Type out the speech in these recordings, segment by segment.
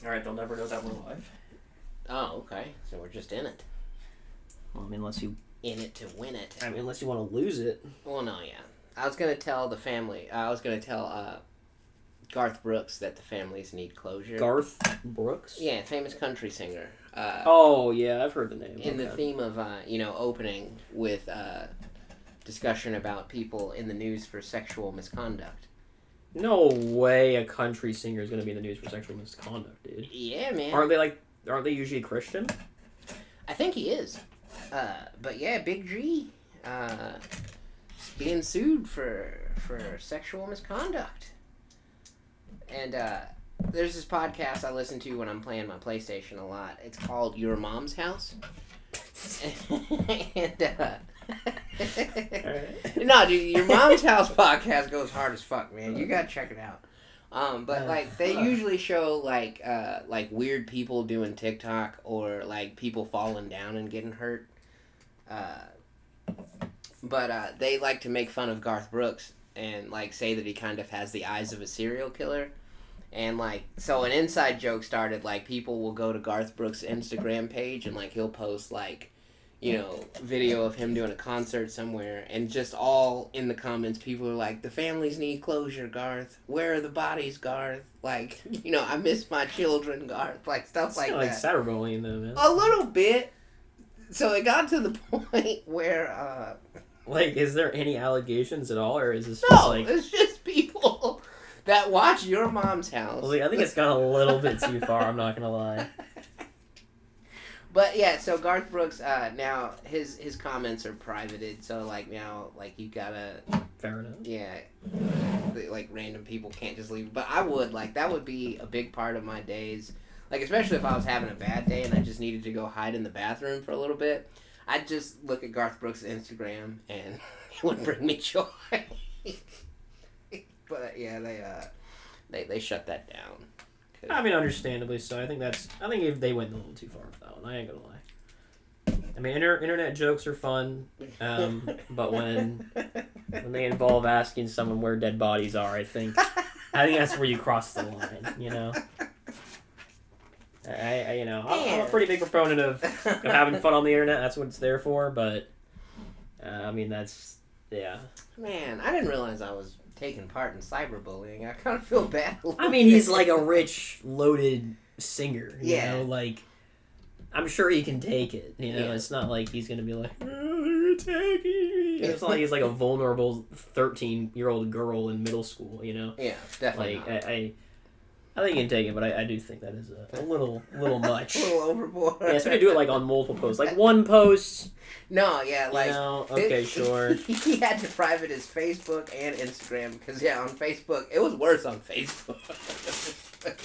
Alright, they'll never know that we're live. Oh, okay. So we're just in it. Well, I mean, unless you... In it to win it. I mean, unless you want to lose it. Well, no, yeah. I was going to tell the family... I was going to tell Garth Brooks that the families need closure. Garth Brooks? Yeah, famous country singer. Oh, yeah, I've heard the name. In the theme of, opening with discussion about people in the news for sexual misconduct. No way a country singer is going to be in the news for sexual misconduct, dude. Yeah, man. Aren't they usually Christian? I think he is. But yeah, Big G being sued for sexual misconduct. And there's this podcast I listen to when I'm playing my PlayStation a lot. It's called Your Mom's House. And no, dude, Your Mom's House podcast goes hard as fuck, man. You gotta check it out. But like they usually show like weird people doing TikTok or like people falling down and getting hurt. But they like to make fun of Garth Brooks and like say that he kind of has the eyes of a serial killer. And like so an inside joke started like people will go to Garth Brooks' Instagram page and like he'll post like video of him doing a concert somewhere, and just all in the comments, people are like, the families need closure, Garth. Where are the bodies, Garth? Like, I miss my children, Garth. Like, stuff like that. Like cyberbullying, though, man. A little bit. So it got to the point where, like, is there any allegations at all, or is this just, No, it's just people that watch Your Mom's House. Well, I think it's gone a little bit too far, I'm not gonna lie. But yeah, so Garth Brooks, now his comments are privated, so like now like you gotta. Fair enough. Yeah, like random people can't just leave. But I would like that would be a big part of my days, like especially if I was having a bad day and I just needed to go hide in the bathroom for a little bit. I'd just look at Garth Brooks' Instagram and it would bring me joy. But yeah, they shut that down. I mean, understandably so. I think if they went a little too far with that one, I ain't gonna lie. I mean, internet jokes are fun, but when they involve asking someone where dead bodies are, I think that's where you cross the line. I'm a pretty big proponent of having fun on the internet. That's what it's there for. But I mean, yeah. Man, I didn't realize I was taking part in cyberbullying. I kind of feel bad. I mean, he's like a rich, loaded singer. You know, like I'm sure he can take it. It's not like he's gonna be like, oh, you're taking me. It's not like he's like a vulnerable 13-year-old girl in middle school. Yeah, definitely. Like I think he can take it, but I do think that is a little much. A little overboard. Yeah, so to do it like on multiple posts, like one post. No, yeah, like okay, sure. He had to private his Facebook and Instagram because on Facebook it was worse on Facebook.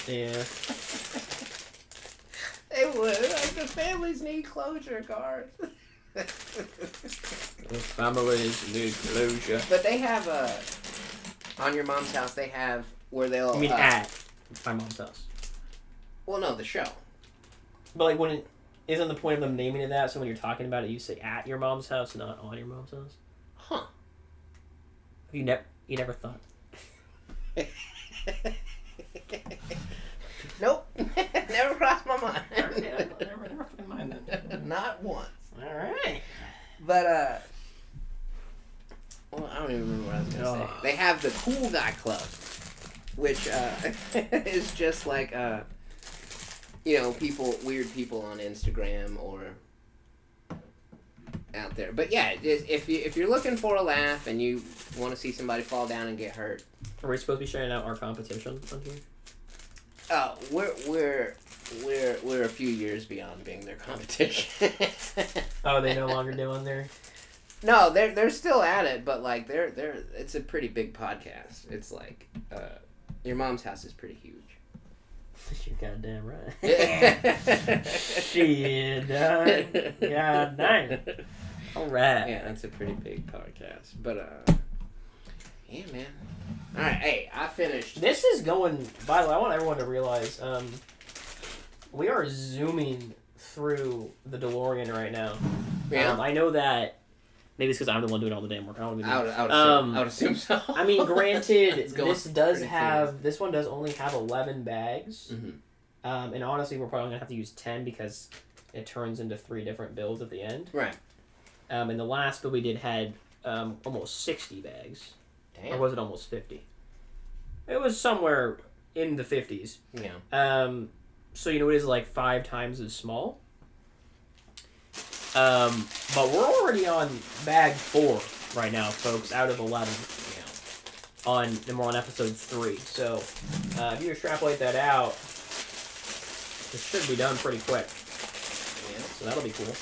Yeah. It would like the families need closure, Garth. The families need closure. But they have on Your Mom's House. They have where they'll. You mean at My Mom's House? Well, no, the show. But like isn't the point of them naming it that? So when you're talking about it, you say at your mom's house, not on your mom's house. Huh? You never thought. Nope. Never crossed my mind. Never fucking mind that. Not once. All right. But well, I don't even remember what I was gonna say. They have the Cool Guy Club, which is just like weird people on Instagram or out there. But yeah, if you're looking for a laugh and you want to see somebody fall down and get hurt. Are we supposed to be sharing out our competition on here? Oh, we're a few years beyond being their competition. Oh, they no longer doing their. No, they're still at it, but like they're it's a pretty big podcast. It's like Your Mom's House is pretty huge. You're goddamn right. Shit, god dang. All right. Yeah, that's a pretty big podcast. But yeah, man. All right, hey, I finished. This is going. By the way, I want everyone to realize we are zooming through the DeLorean right now. Yeah. I know that. Maybe it's because I'm the one doing all the damn work. I would assume so. I mean, granted, this one does only have 11 bags. Mm-hmm. And honestly, we're probably going to have to use 10 because it turns into 3 different builds at the end. Right. And the last build we did had almost 60 bags. Damn. Or was it almost 50? It was somewhere in the 50s. Yeah. So, it is like 5 times as small. But we're already on bag 4 right now, folks, out of 11. And we're on episode 3. So, if you extrapolate that out, it should be done pretty quick. Yeah. So that'll be cool.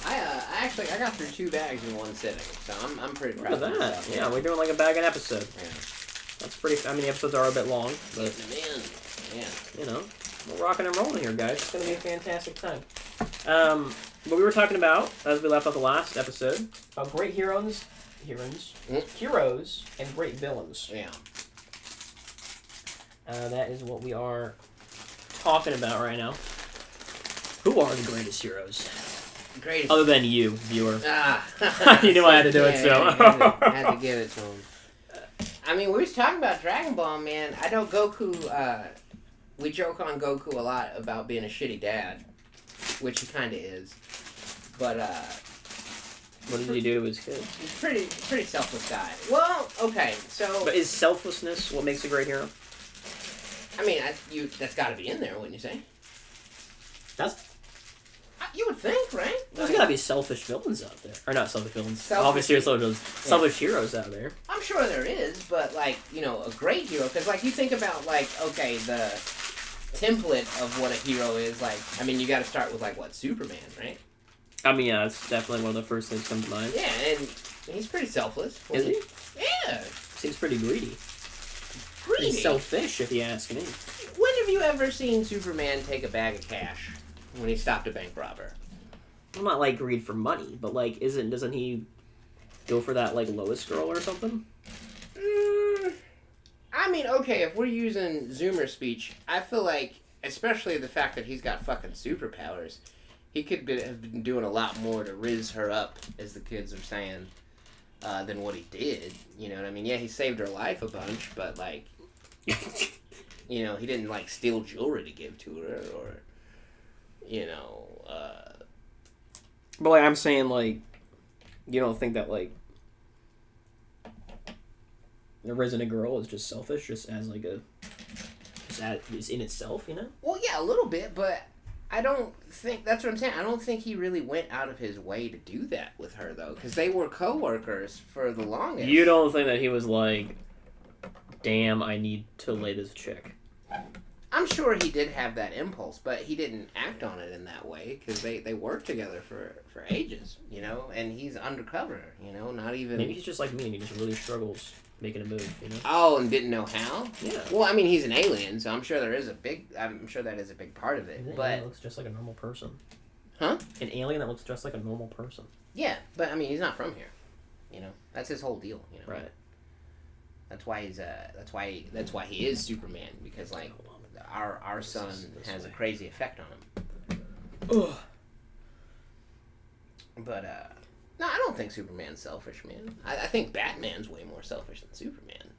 I got through 2 bags in one sitting, so I'm pretty proud of Look at that. myself. Yeah, we're doing like a bag an episode. Yeah. That's pretty. I mean, the episodes are a bit long, but Man. we're rocking and rolling here, guys. It's gonna be a fantastic time. But we were talking about, as we left off the last episode, about great heroes, and great villains. Yeah. That is what we are talking about right now. Who are the greatest heroes? Greatest. Other than you, viewer. Ah. You knew I had to do it, so. had to give it to him. I mean, we was talking about Dragon Ball, man. I know Goku, we joke on Goku a lot about being a shitty dad, which he kind of is. But, what did he do to his kids? He's pretty selfless guy. Well, okay, so... But is selflessness what makes a great hero? I mean, that's got to be in there, wouldn't you say? You would think, right? There's got to be selfish villains out there. Or not selfish villains. Obviously, there's selfish heroes out there. I'm sure there is, but, like, a great hero. Because, like, you think about, like, okay, the template of what a hero is. Like, I mean, you got to start with, like, what, Superman, right? I mean, yeah, that's definitely one of the first things that come to mind. Yeah, and he's pretty selfless. Is he? Yeah. Seems pretty greedy. Greedy? He's selfish, if you ask me. When have you ever seen Superman take a bag of cash when he stopped a bank robber? I'm not, like, greed for money, but, like, doesn't he go for that, like, Lois girl or something? I mean, okay, if we're using Zoomer speech, I feel like, especially the fact that he's got fucking superpowers, he could have been doing a lot more to riz her up, as the kids are saying, than what he did. You know what I mean? Yeah, he saved her life a bunch, but, like, he didn't, like, steal jewelry to give to her, or, But, like, I'm saying, like, you don't think that, like, the Resident Girl is just selfish, just as, like, is in itself, Well, yeah, a little bit, but I don't think, that's what I'm saying, I don't think he really went out of his way to do that with her, though, because they were co-workers for the longest. You don't think that he was like, damn, I need to lay this chick? I'm sure he did have that impulse, but he didn't act on it in that way, because they worked together for ages, and he's undercover, not even... Maybe he's just like me, and he just really struggles making a move, Oh, and didn't know how? Yeah. Well, I mean, he's an alien, so I'm sure that is a big part of it, but... Alien looks just like a normal person. Huh? An alien that looks just like a normal person. Yeah, but, I mean, he's not from here, That's his whole deal, Right. That's why he's that's why he is Superman, because, like, our sun has a crazy effect on him. Ugh. But no, I don't think Superman's selfish, man. I think Batman's way more selfish than Superman.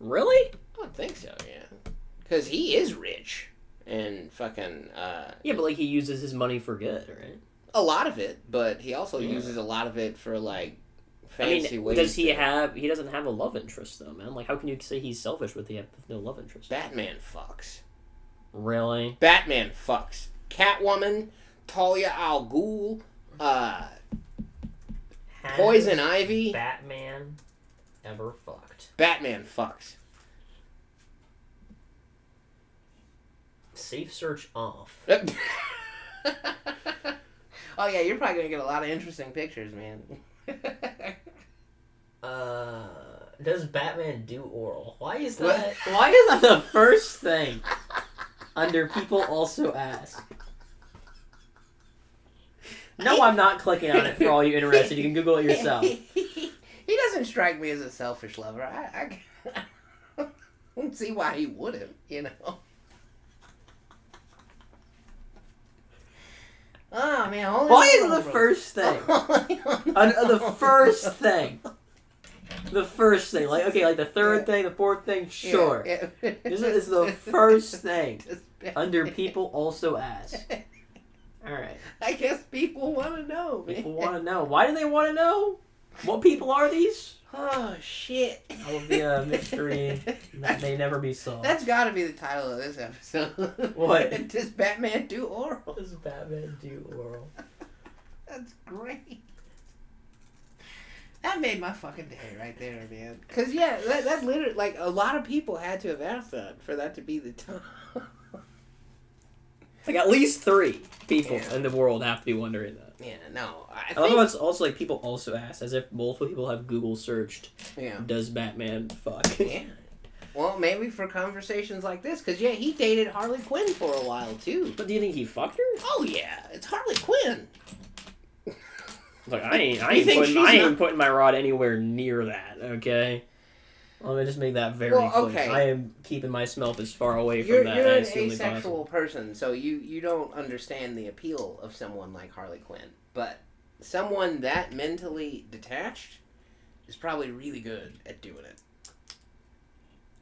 Really? I would think so, yeah. Because he is rich and fucking. Yeah, but, like, he uses his money for good, right? A lot of it, but he also uses a lot of it for, like, fancy ways. Does he have? He doesn't have a love interest, though, man. Like, how can you say he's selfish with no love interest? Batman fucks. Really? Batman fucks. Catwoman, Talia al Ghul, Poison Ivy. Batman ever fucked? Batman fucks. Safe search off. Oh yeah, you're probably gonna get a lot of interesting pictures, man. Does Batman do oral? Why is that? Why is that the first thing under people also ask? No, I'm not clicking on it for all you interested. You can Google it yourself. He doesn't strike me as a selfish lover. I don't see why he wouldn't, Oh, man. Why is the first thing? The first thing The first thing, like okay, like the third thing, the fourth thing, sure. Yeah. This is the first thing. Under people also ask. All right. I guess people want to know. Man. People want to know. Why do they want to know? What people are these? Oh shit! That will be a mystery that may never be solved. That's got to be the title of this episode. What? Does Batman do oral? Does Batman do oral? That's great. That made my fucking day right there, man. Cause yeah, that literally like a lot of people had to have asked that for that to be the time. Like at least 3 people in the world have to be wondering that. Yeah, no. I love think how it's also like people also ask, as if multiple people have Google searched, yeah. Does Batman fuck? Yeah. Well, maybe for conversations like this, because yeah, he dated Harley Quinn for a while too. But do you think he fucked her? Oh yeah, it's Harley Quinn. Like I ain't putting my rod anywhere near that. Okay. Let me just make that very clear. I am keeping myself as far away from that You're an as humanly asexual possible. person, so you don't understand the appeal of someone like Harley Quinn. But someone that mentally detached is probably really good at doing it.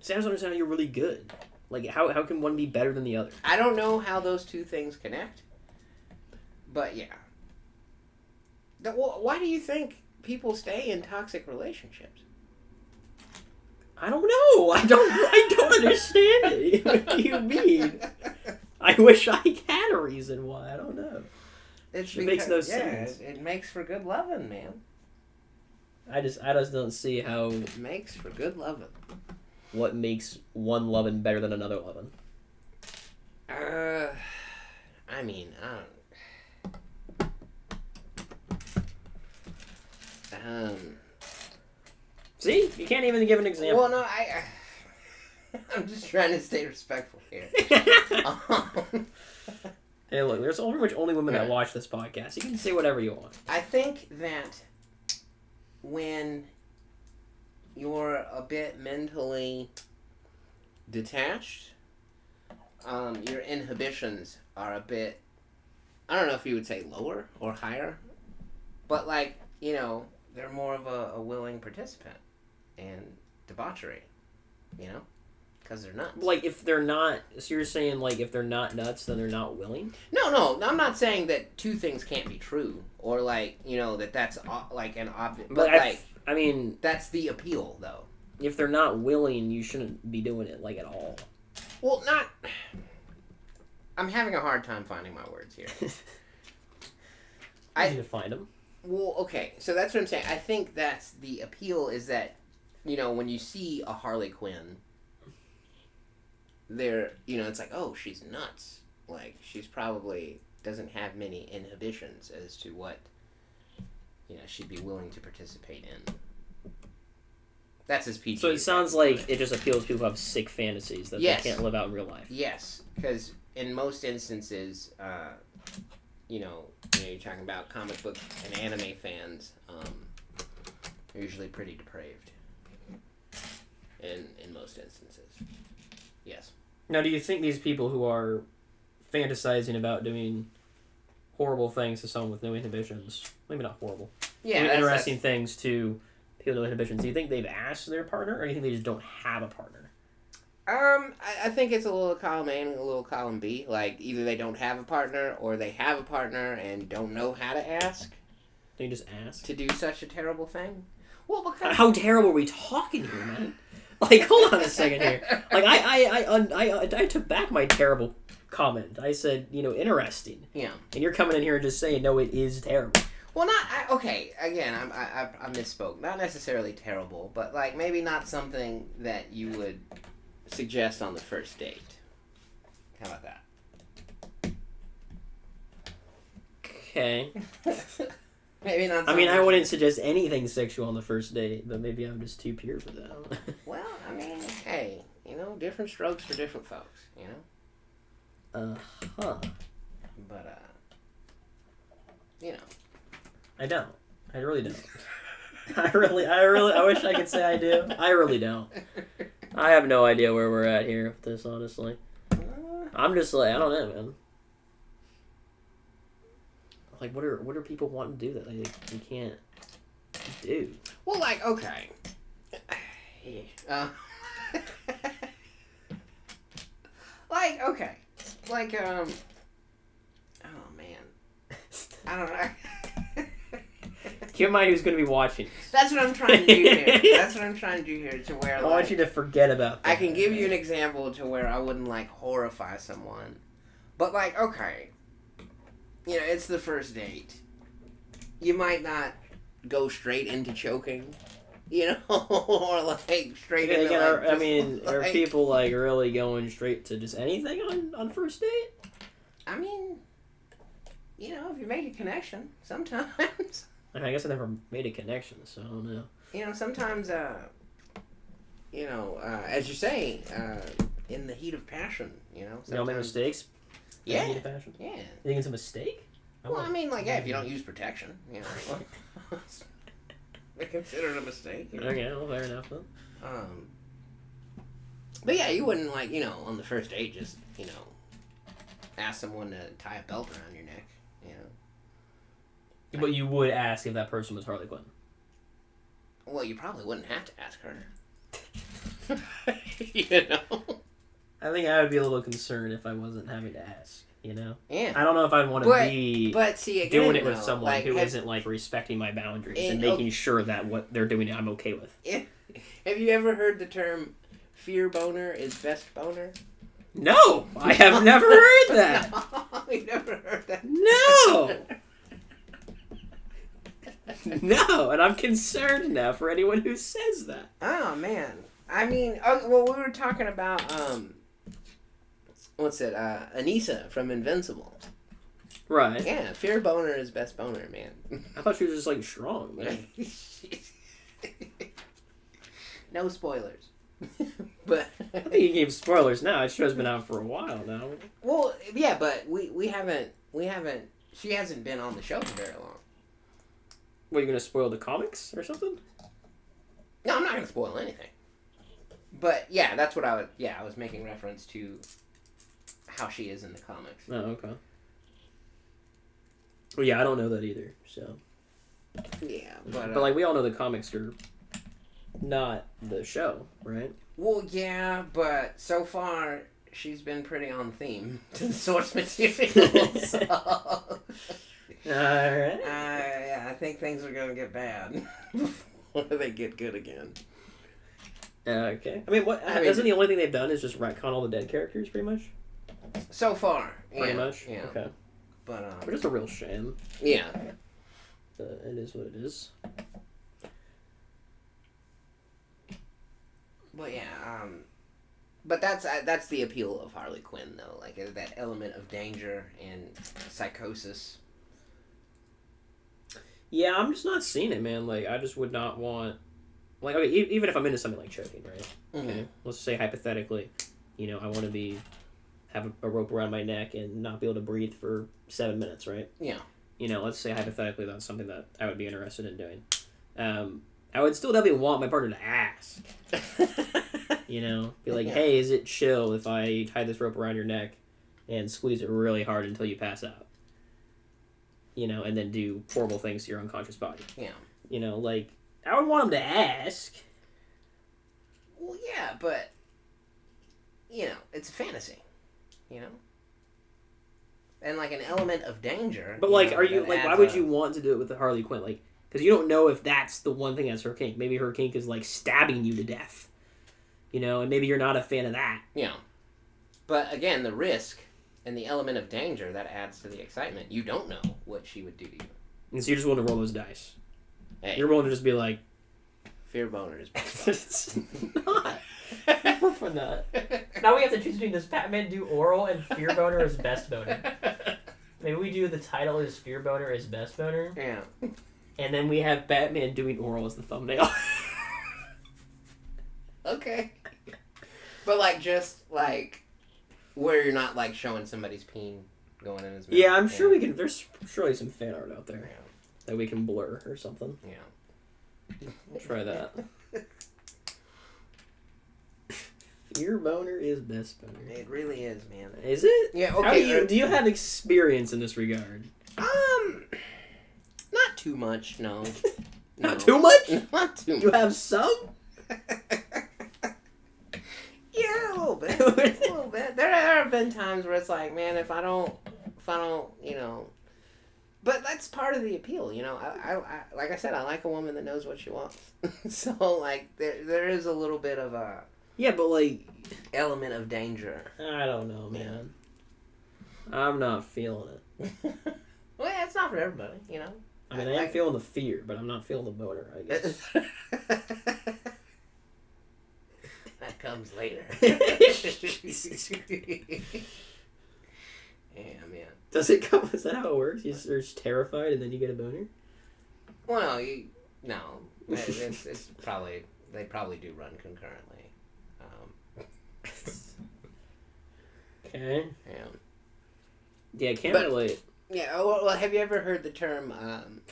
See, I just understand how you're really good. Like, how can one be better than the other? I don't know how those two things connect, but yeah. Why do you think people stay in toxic relationships? I don't know. I don't understand it. What do you mean? I wish I had a reason why. I don't know. It makes no sense. It makes for good loving, man. I just don't see how. It makes for good loving. What makes one loving better than another loving? I mean, See, you can't even give an example. Well, no, I'm just trying to stay respectful here. Hey, look, there's pretty much only women that watch this podcast. You can say whatever you want. I think that when you're a bit mentally detached, your inhibitions are a bit, I don't know if you would say lower or higher, but like, you know, they're more of a willing participant in debauchery, you know? Because they're nuts. Like, if they're not... So you're saying, like, if they're not nuts, then they're not willing? No, I'm not saying that two things can't be true. Or, like, you know, that's, like, an obvious... But, I mean... That's the appeal, though. If they're not willing, you shouldn't be doing it, like, at all. Well, not... I'm having a hard time finding my words here. Easy to find them. Well, okay, so that's what I'm saying. I think that's the appeal is that, you know, when you see a Harley Quinn... They're, you know, it's like, oh, she's nuts. Like, she's probably doesn't have many inhibitions as to what, you know, she'd be willing to participate in. That's as PG. So it sounds like it just appeals to people who have sick fantasies that they can't live out in real life. Yes, because in most instances, you know, you're talking about comic book and anime fans, are usually pretty depraved. In most instances. Yes. Now, do you think these people who are fantasizing about doing horrible things to someone with no inhibitions, maybe not horrible, interesting things to people with no inhibitions, do you think they've asked their partner, or do you think they just don't have a partner? I think it's a little column A and a little column B. Like, either they don't have a partner, or they have a partner and don't know how to ask. They just ask? To do such a terrible thing? Well, because... How terrible are we talking here, man? Like, hold on a second here. Like, I took back my terrible comment. I said, you know, interesting. Yeah. And you're coming in here and just saying, no, it is terrible. Well, okay, again, I misspoke. Not necessarily terrible, but, like, maybe not something that you would suggest on the first date. How about that? Okay. Maybe not. I mean, I wouldn't suggest anything sexual on the first date, but maybe I'm just too pure for that. Well, I mean, hey, you know, different strokes for different folks, you know? But, you know. I don't. I really don't. I wish I could say I do. I really don't. I have no idea where we're at here with this, honestly. I'm just like, I don't know, man. Like, what are people wanting to do that they can't do? Well, like, okay. Like, okay. Like, oh man. I don't know. Keep in mind who's going to be watching. That's what I'm trying to do here. That's what I'm trying to do here, to where, I want you to forget about that. I can give you an example to where I wouldn't, like, horrify someone. But, like, okay. You know, it's the first date. You might not go straight into choking. You know? Or, like, straight into, like, I mean, are people, like, really going straight to just anything on first date? I mean, you know, if you make a connection, sometimes. I guess I never made a connection, so I don't know. You know, sometimes, you know, as you say, in the heat of passion, you know. You don't make mistakes? Yeah. In the heat of passion? Yeah. You think it's a mistake? Well, I mean, like, yeah, if you don't use protection, you know. They consider it a mistake. You know? Okay, well, fair enough, then. But yeah, you wouldn't, like, you know, on the first date just, you know, ask someone to tie a belt around your neck, you know. But you would ask if that person was Harley Quinn. Well, you probably wouldn't have to ask her. You know? I think I would be a little concerned if I wasn't having to ask, you know? Yeah. I don't know if I'd want to be but see, again, doing it with though, someone like, who isn't, like, respecting my boundaries and And- making sure that what they're doing I'm okay with. Yeah. Have you ever heard the term fear boner is best boner? No! I have never heard that! No, you never heard that. No! No, and I'm concerned now for anyone who says that. Oh, man. I mean, well, we were talking about, what's it, Anissa from Invincible. Right. Yeah, fear boner is best boner, man. I thought she was just, like, strong, man. No spoilers. But I think you gave spoilers now. That show's been out for a while now. well, yeah, but we haven't, she hasn't been on the show for very long. What, you gonna spoil the comics or something? No, I'm not gonna spoil anything. But yeah, that's what I was making reference to how she is in the comics. Oh, okay. Well, yeah, I don't know that either, so. Yeah, but But, like, we all know the comics are not the show, right? well, yeah, but so far she's been pretty on theme to the source material. So. Alright. Yeah, I think things are gonna get bad before they get good again. Okay. I mean, isn't the only thing they've done is just retcon all the dead characters, pretty much? So far, Pretty much? Yeah. Okay. But Which is a real shame. yeah. It is what it is. But yeah, but that's the appeal of Harley Quinn, though. Like that element of danger and psychosis. Yeah, I'm just not seeing it, man. Like, I just would not want... Like, okay, even if I'm into something like choking, right? Mm-hmm. Okay, let's say hypothetically, you know, I want to have a rope around my neck and not be able to breathe for 7 minutes, right? Yeah. You know, let's say hypothetically that's something that I would be interested in doing. I would still definitely want my partner to ask. You know, be like, hey, is it chill if I tie this rope around your neck and squeeze it really hard until you pass out? You know, and then do horrible things to your unconscious body. Yeah. You know, like, I would want him to ask. Well, yeah, but you know, it's a fantasy. You know, and like an element of danger. But like, know, are you that like, why adds would you want to do it with the Harley Quinn? Like, because you don't know if that's the one thing that's her kink. Maybe her kink is like stabbing you to death. You know, and maybe you're not a fan of that. Yeah. But again, the risk and the element of danger that adds to the excitement. You don't know what she would do to you. And so you're just willing to roll those dice. Hey, You're willing to just be like, fear boner is. it's not. We're not. Now we have to choose between does Batman do oral and fear boner is best boner. Maybe we do the title is fear boner is best boner. Yeah. And then we have Batman doing oral as the thumbnail. Okay. But like just like where you're not like showing somebody's peen going in his mouth. Yeah, I'm sure we can. There's surely some fan art out there Yeah. that we can blur or something. Yeah. We'll try that. Fear boner is best boner. It really is, man. Is it? Yeah. How Okay. do you have experience in this regard? Not too much. No. Not too much. Not too much. You have some. little bit. There have been times where it's like, man, if I don't, But that's part of the appeal, I like I said, I like a woman that knows what she wants. So like, there is a little bit of a Yeah, but like element of danger. I don't know, man. I'm not feeling it. Well, yeah, it's not for everybody, I mean, I am feeling the fear, but I'm not feeling the boner, I guess. That comes later. Yeah, man. Does it come? Is that how it works? You're just terrified and then you get a boner? Well, no. It's probably, they probably do run concurrently. Okay. Yeah. Yeah, I can't relate. Yeah, well, have you ever heard the term,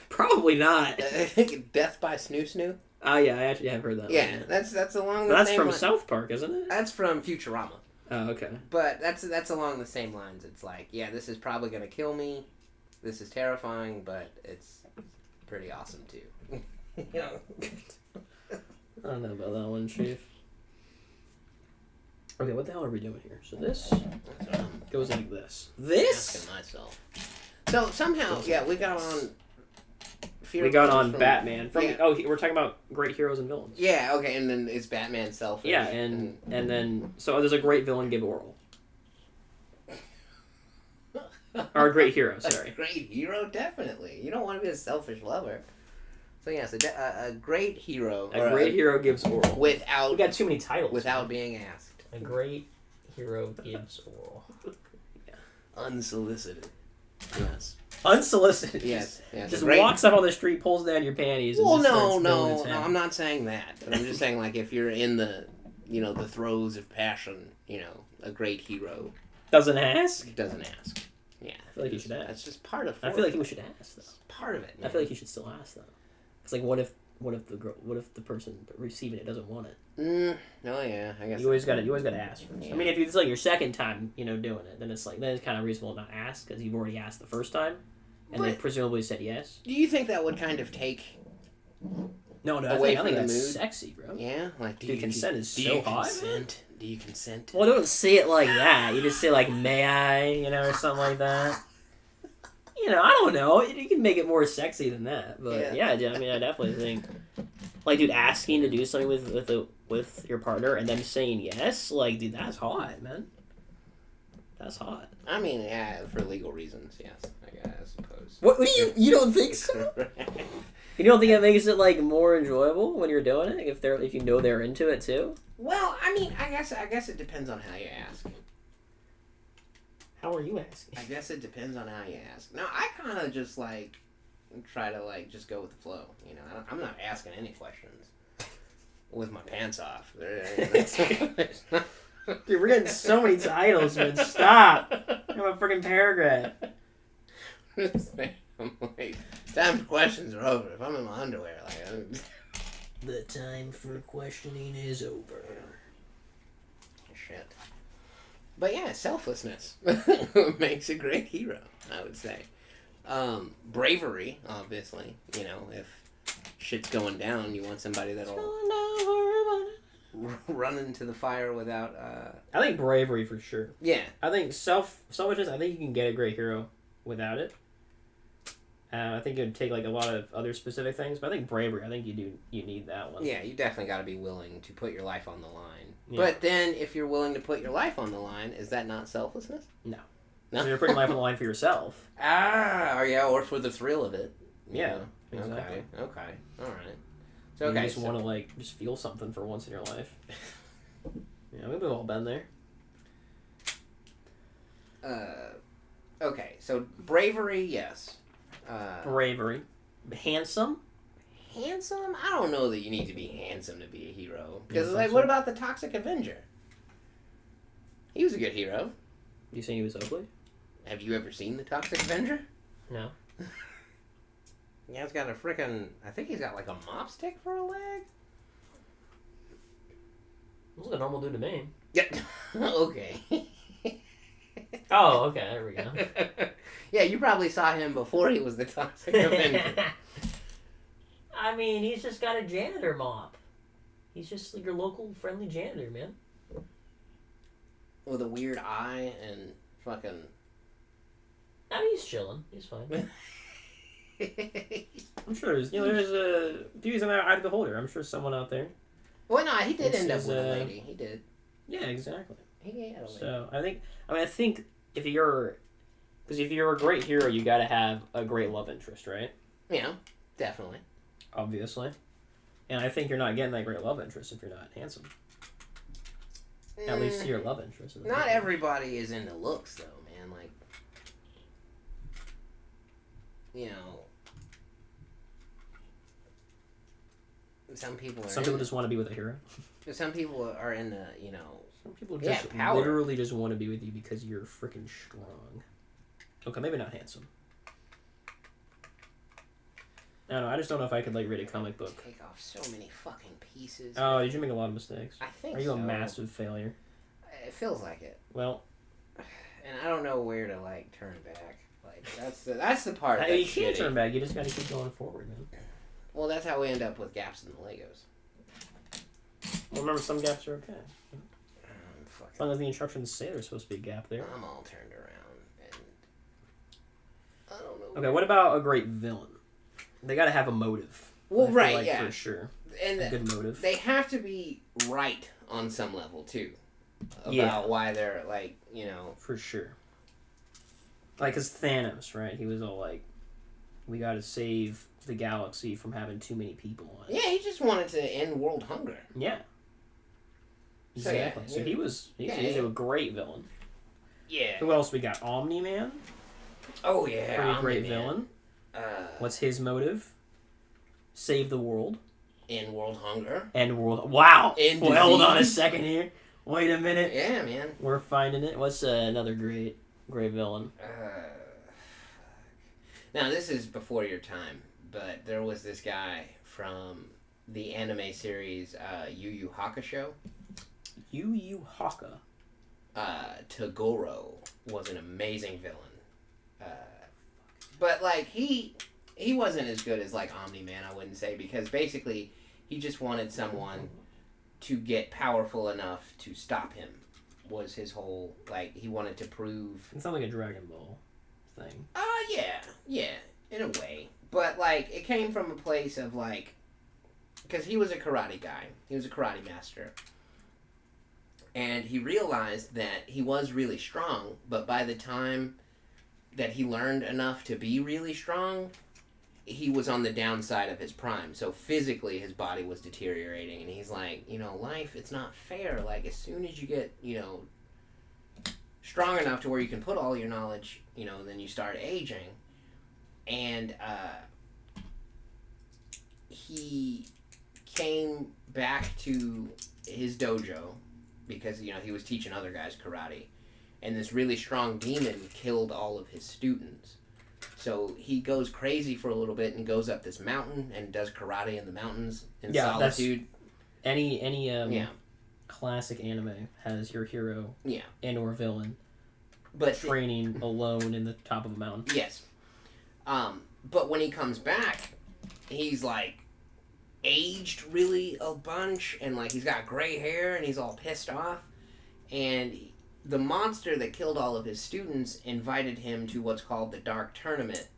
Probably not. death by snoo-snoo? Oh, yeah, I actually have heard that. Yeah, one, that's along the that's same from line. South Park, isn't it? That's from Futurama. Oh, okay. But that's along the same lines. It's like, yeah, this is probably going to kill me. This is terrifying, but it's pretty awesome, too. I don't know about that one, Chief. Okay, what the hell are we doing here? So this goes like this. This? Asking myself. So somehow, yeah, we got on... We got on Batman. Yeah. Oh, we're talking about great heroes and villains. Yeah, okay, and then is Batman selfish? Yeah, and then... So there's a great villain, give oral. Or a great hero, sorry. A great hero, definitely. You don't want to be a selfish lover. So yes, a great hero. A great hero gives oral. Without... We got too many titles. Without being asked. A great hero gives oral. Yeah. Unsolicited. Yes. Unsolicited. Yes. Just walks up on the street, pulls down your panties. And well, just no. I'm not saying that. But I'm just saying, like, if you're in the, the throes of passion, a great hero doesn't ask. Doesn't ask. Yeah. I feel like you should ask. That's just part of. I feel like you should ask, though. It's part of it. Man. I feel like you should still ask, though. It's like, what if the person receiving it doesn't want it? Oh yeah, I guess you always got to ask first. Yeah. I mean, if it's like your second time, doing it, then it's kind of reasonable to not ask because you've already asked the first time, and they presumably said yes. Do you think that would kind of take? No, I think that's sexy, bro. Yeah, like consent is so hot. Do you consent? Well, don't say it like that. You just say like, "May I?" Or something like that. I don't know. You can make it more sexy than that, but yeah, I mean, I definitely think, like, dude, asking to do something with your partner and then saying yes, like, dude, that's hot, man. That's hot. I mean, yeah, for legal reasons, yes, I suppose. What do you don't think so? You don't think it makes it like more enjoyable when you're doing it if they're into it too? Well, I mean, I guess it depends on how you ask. How are you asking? I guess it depends on how you ask. No, I kind of just like try to like just go with the flow. I'm not asking any questions with my pants off. Dude, we're getting so many titles, man. Stop. I have a freaking paragraph. I'm like, time for questions are over. If I'm in my underwear, like, the time for questioning is over. Shit. But yeah, selflessness makes a great hero, I would say. Bravery, obviously. If shit's going down, you want somebody that'll run into the fire without... I think bravery for sure. Yeah. I think selfishness, I think you can get a great hero without it. I think it would take like a lot of other specific things, but I think bravery, I think you need that one. Yeah, you definitely got to be willing to put your life on the line. Yeah. But then, if you're willing to put your life on the line, is that not selflessness? No. So you're putting life on the line for yourself. Or for the thrill of it. Yeah, exactly. Okay, all right. So you just want to just feel something for once in your life. Yeah, we've all been there. Okay, so bravery, yes. Bravery. Handsome? Handsome? I don't know that you need to be handsome to be a hero. Because, what about the Toxic Avenger? He was a good hero. You saying he was ugly? Have you ever seen the Toxic Avenger? No. Yeah, he's got a frickin'... I think he's got, like, a mop stick for a leg? Looks like a normal dude to me. Yeah. Okay. Oh, okay. There we go. Yeah, you probably saw him before he was the Toxic Avenger. I mean, he's just got a janitor mop. He's just like your local friendly janitor, man. with a weird eye and fucking. I mean, he's chilling. He's fine. I'm sure there's a beauty's in the eye of the beholder. I'm sure someone out there. Well, no, he did end up with a lady. He did. Yeah, exactly. He had a lady. So I think if you're a great hero, you got to have a great love interest, right? Yeah, definitely. Obviously, and I think you're not getting that great love interest if you're not handsome. At least your love interest. Not everybody is into looks, though, man. Like, you know, some people just want to be with a hero. Some people are into, you know. Some people just literally just want to be with you because you're freaking strong. Okay, maybe not handsome. I don't know. I just don't know if I could read a comic book. Take off so many fucking pieces. Oh, did you make a lot of mistakes? I think. Are you a massive failure? It feels like it. Well, and I don't know where to turn back. Like that's the part. That's you can't turn back. You just got to keep going forward, man. Well, that's how we end up with gaps in the Legos. Well, remember, some gaps are okay. As long as the instructions say there's supposed to be a gap there. I'm all turned around, and I don't know. Okay, what about a great villain? They got to have a motive. Well, right, yeah, for sure. And a good motive. They have to be right on some level too, about why they're For sure. Cause Thanos, right? He was all we got to save the galaxy from having too many people on it. Yeah, he just wanted to end world hunger. Yeah. Exactly. So he's a great villain. Yeah. Who else we got? Omni-Man. Oh yeah, pretty great villain. What's his motive? Save the world. End world hunger. Wow. End well, hold on a second here. Wait a minute. Yeah, man. We're finding it. What's another great villain? Now this is before your time, but there was this guy from the anime series Yu Yu Hakusho. Yu Yu Haka. Toguro was an amazing villain. But he wasn't as good as Omni-Man, I wouldn't say, because basically he just wanted someone to get powerful enough to stop him. Was his whole he wanted to prove. It sounds like a Dragon Ball thing. Yeah, in a way, but it came from a place of because he was a karate guy, he was a karate master. And he realized that he was really strong, but by the time that he learned enough to be really strong, he was on the downside of his prime. So physically, his body was deteriorating. And he's like, life, it's not fair. As soon as you get, strong enough to where you can put all your knowledge, then you start aging. And he came back to his dojo because he was teaching other guys karate, and this really strong demon killed all of his students. So he goes crazy for a little bit and goes up this mountain and does karate in the mountains in solitude. Any classic anime has your hero and or villain training alone in the top of a mountain. Yes. But when he comes back, he's aged really a bunch, and he's got gray hair and he's all pissed off, and the monster that killed all of his students invited him to what's called the Dark Tournament,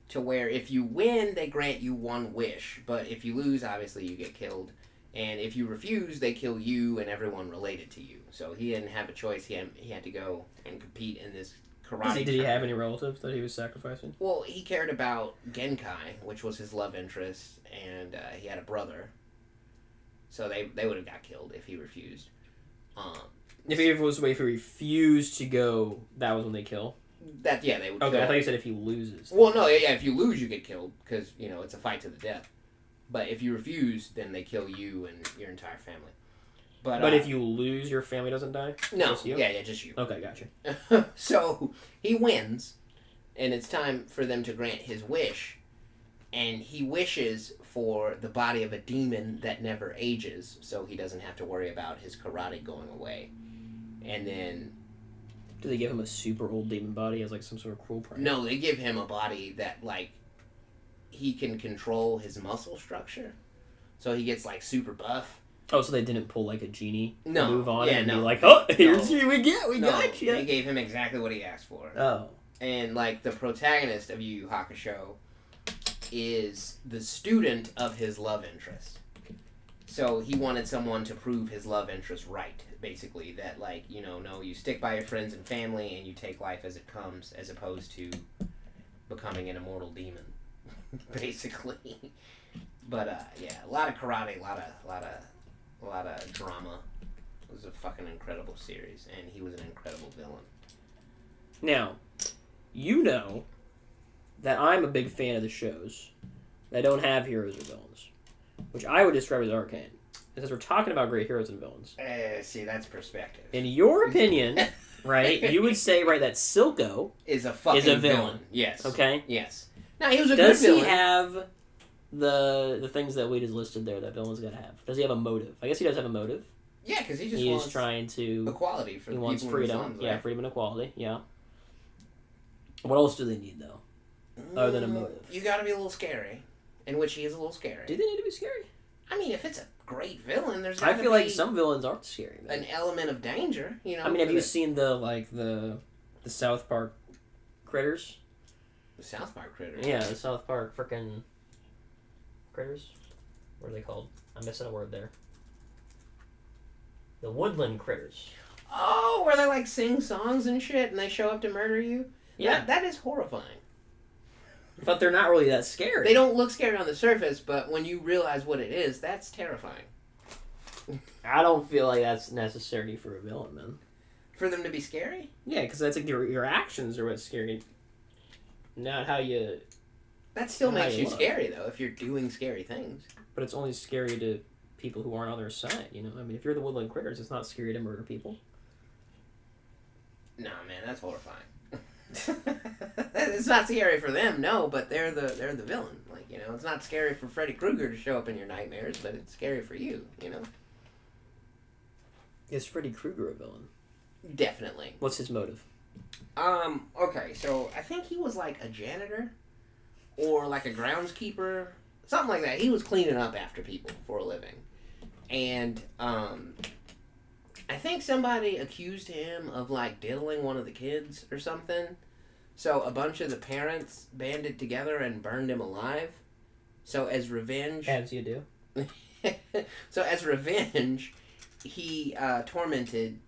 to where if you win they grant you one wish, but if you lose obviously you get killed, and if you refuse they kill you and everyone related to you. So he didn't have a choice. He had to go and compete in this karate did he have any relatives that he was sacrificing? Well, he cared about Genkai, which was his love interest, and he had a brother. So they would have got killed if he refused. If he refused to go, that was when they kill? They would okay, kill. I thought you said if he loses. Well, no, if you lose, you get killed, because, it's a fight to the death. But if you refuse, then they kill you and your entire family. But if you lose, your family doesn't die? No, just you? Just you. Okay, gotcha. So, he wins, and it's time for them to grant his wish, and he wishes for the body of a demon that never ages, so he doesn't have to worry about his karate going away. And then... Do they give him a super old demon body as some sort of cruel prank? No, they give him a body that, he can control his muscle structure. So he gets, super buff. Oh, so they didn't pull like a genie move on it and be like, here's you, we got you. They gave him exactly what he asked for. Oh. And like the protagonist of Yu Yu Hakusho is the student of his love interest. So he wanted someone to prove his love interest right, basically. That, like, you know, no, you stick by your friends and family and you take life as it comes, as opposed to becoming an immortal demon, basically. But, yeah, a lot of karate, a lot of drama. It was a fucking incredible series, and he was an incredible villain. Now, you know that I'm a big fan of the shows that don't have heroes or villains, which I would describe as arcane. Because we're talking about great heroes and villains. See, that's perspective. In your opinion, right, you would say, right, that Silco is a fucking villain. Yes. Okay? Yes. Now, he was a good villain. Does he have the things that we just listed there that villains gotta have? Does he have a motive? I guess he does have a motive. Yeah, because he wants trying to equality for the people. He wants freedom. Slums, right? Yeah, freedom and equality. Yeah. What else do they need though, other than a motive? You got to be a little scary, in which he is a little scary. Do they need to be scary? I mean, if it's a great villain, there's. I feel like some villains aren't scary. Man. An element of danger, you know. I mean, have you seen the South Park critters? The South Park critters. Yeah, the South Park frickin' critters. What are they called? I'm missing a word there. The woodland critters. Oh, where they like sing songs and shit, and they show up to murder you. Yeah, that is horrifying. But they're not really that scary. They don't look scary on the surface, but when you realize what it is, that's terrifying. I don't feel like that's necessary for a villain, man. For them to be scary? Yeah, because that's like your actions are what's scary, not how you. That still makes you scary, though, if you're doing scary things. But it's only scary to people who aren't on their side, you know? I mean, if you're the woodland critters, it's not scary to murder people. Nah, man, that's horrifying. It's not scary for them, no, but they're the villain. Like, you know, it's not scary for Freddy Krueger to show up in your nightmares, but it's scary for you, you know? Is Freddy Krueger a villain? Definitely. What's his motive? Okay, so I think he was like a janitor or like a groundskeeper, something like that. He was cleaning up after people for a living. And, I think somebody accused him of, like, diddling one of the kids or something. So a bunch of the parents banded together and burned him alive. So as revenge... As you do. So as revenge, he tormented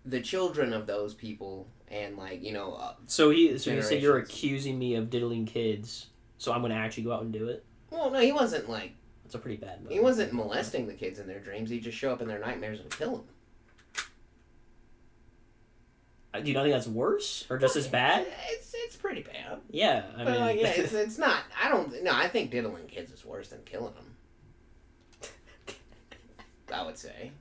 the children of those people and, like, you know... So you say you're accusing me of diddling kids, so I'm going to actually go out and do it? Well, no, he wasn't, like... That's a pretty bad move. He wasn't molesting the kids in their dreams. He'd just show up in their nightmares and kill them. Do you not think that's worse or just as bad? It's pretty bad. Yeah, I mean, like, yeah, it's not. I don't. No, I think diddling kids is worse than killing them. I would say.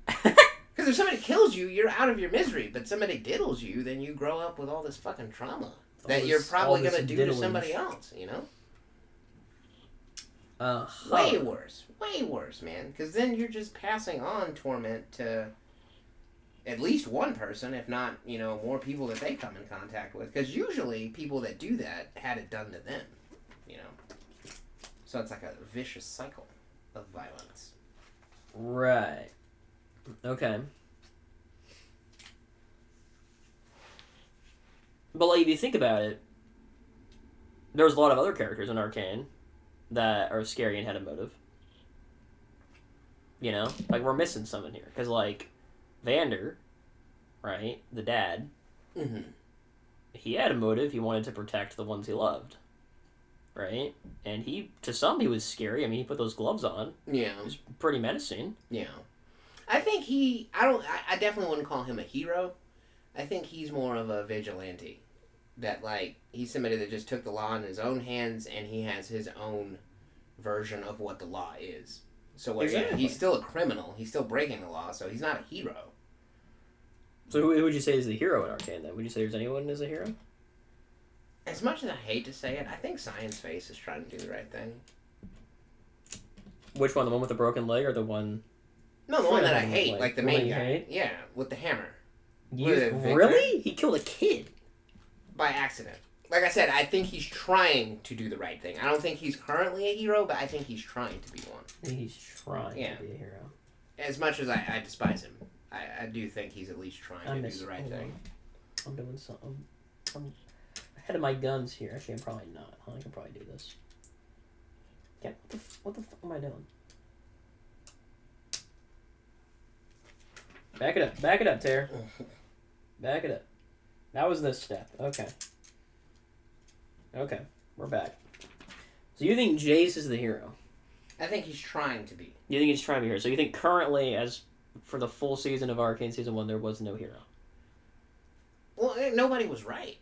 Because if somebody kills you, you're out of your misery. But somebody diddles you, then you grow up with all this fucking trauma that you're probably gonna do to somebody else. You know. Way worse, man. Because then you're just passing on torment to at least one person, if not, you know, more people that they come in contact with. Because usually people that do that had it done to them, you know. So it's like a vicious cycle of violence. Right. Okay. But, like, if you think about it, there's a lot of other characters in Arcane that are scary and had a motive. You know? Like, we're missing some in here. Because, like, Vander, right, the dad, he had a motive. He wanted to protect the ones he loved, right? And to some, he was scary. I mean, he put those gloves on. Yeah. He was pretty menacing. Yeah. I think I definitely wouldn't call him a hero. I think he's more of a vigilante. That, like, he's somebody that just took the law in his own hands and he has his own version of what the law is. So exactly. Yeah, he's still a criminal. He's still breaking the law, so he's not a hero. So who would you say is the hero in Arcane, then? Would you say there's anyone as a hero? As much as I hate to say it, I think Science Face is trying to do the right thing. Which one? The one with the broken leg or the one... No, the one that I hate, like the main guy. Hate? Yeah, with the hammer. Really? He killed a kid? By accident. Like I said, I think he's trying to do the right thing. I don't think he's currently a hero, but I think he's trying to be one. He's trying to be a hero. as much as I despise him, I do think he's at least trying to do the right thing. I'm doing something. I'm ahead of my guns here. Actually, I'm probably not. I can probably do this. Yeah, what the fuck am I doing? Back it up. Back it up, Tara. Back it up. That was this step. Okay. Okay. We're back. So you think Jace is the hero? I think he's trying to be. You think he's trying to be here. So you think currently, as for the full season of Arcane Season 1, there was no hero? Well, nobody was right.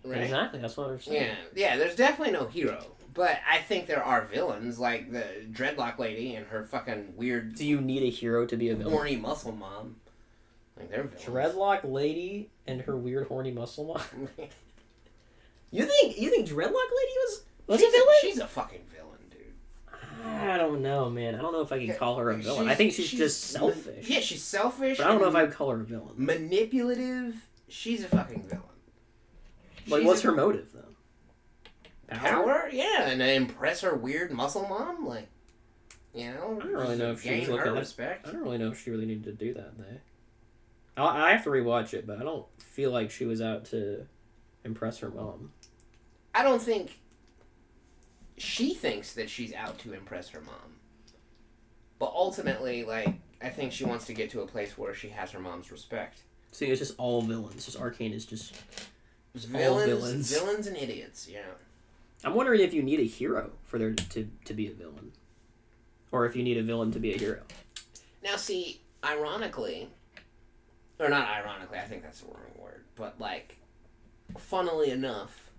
Exactly. That's what I'm saying. Yeah, there's definitely no hero. But I think there are villains, like the Dreadlock Lady and her fucking weird... Do you need a hero to be a villain? Horny muscle mom. Like, they're villains. Dreadlock Lady and her weird horny muscle mom? You think Dreadlock Lady was a villain? She's a fucking villain, dude. I don't know, man. I don't know if I can call her a villain. I think she's just selfish. Yeah, she's selfish. But I don't know if I would call her a villain. Manipulative. She's a fucking villain. Like, what's her motive, though? Power? Yeah, and to impress her weird muscle mom? Like, you know? I don't really know if she was looking respect. I don't really know if she really needed to do that, though. I have to rewatch it, but I don't feel like she was out to impress her mom. I don't think... She thinks that she's out to impress her mom. But ultimately, like, I think she wants to get to a place where she has her mom's respect. See, it's just all villains. Just Arcane is just villains, all villains. Villains and idiots, yeah. I'm wondering if you need a hero for there to be a villain. Or if you need a villain to be a hero. Now, see, ironically... Or not ironically, I think that's the wrong word. But, like, funnily enough...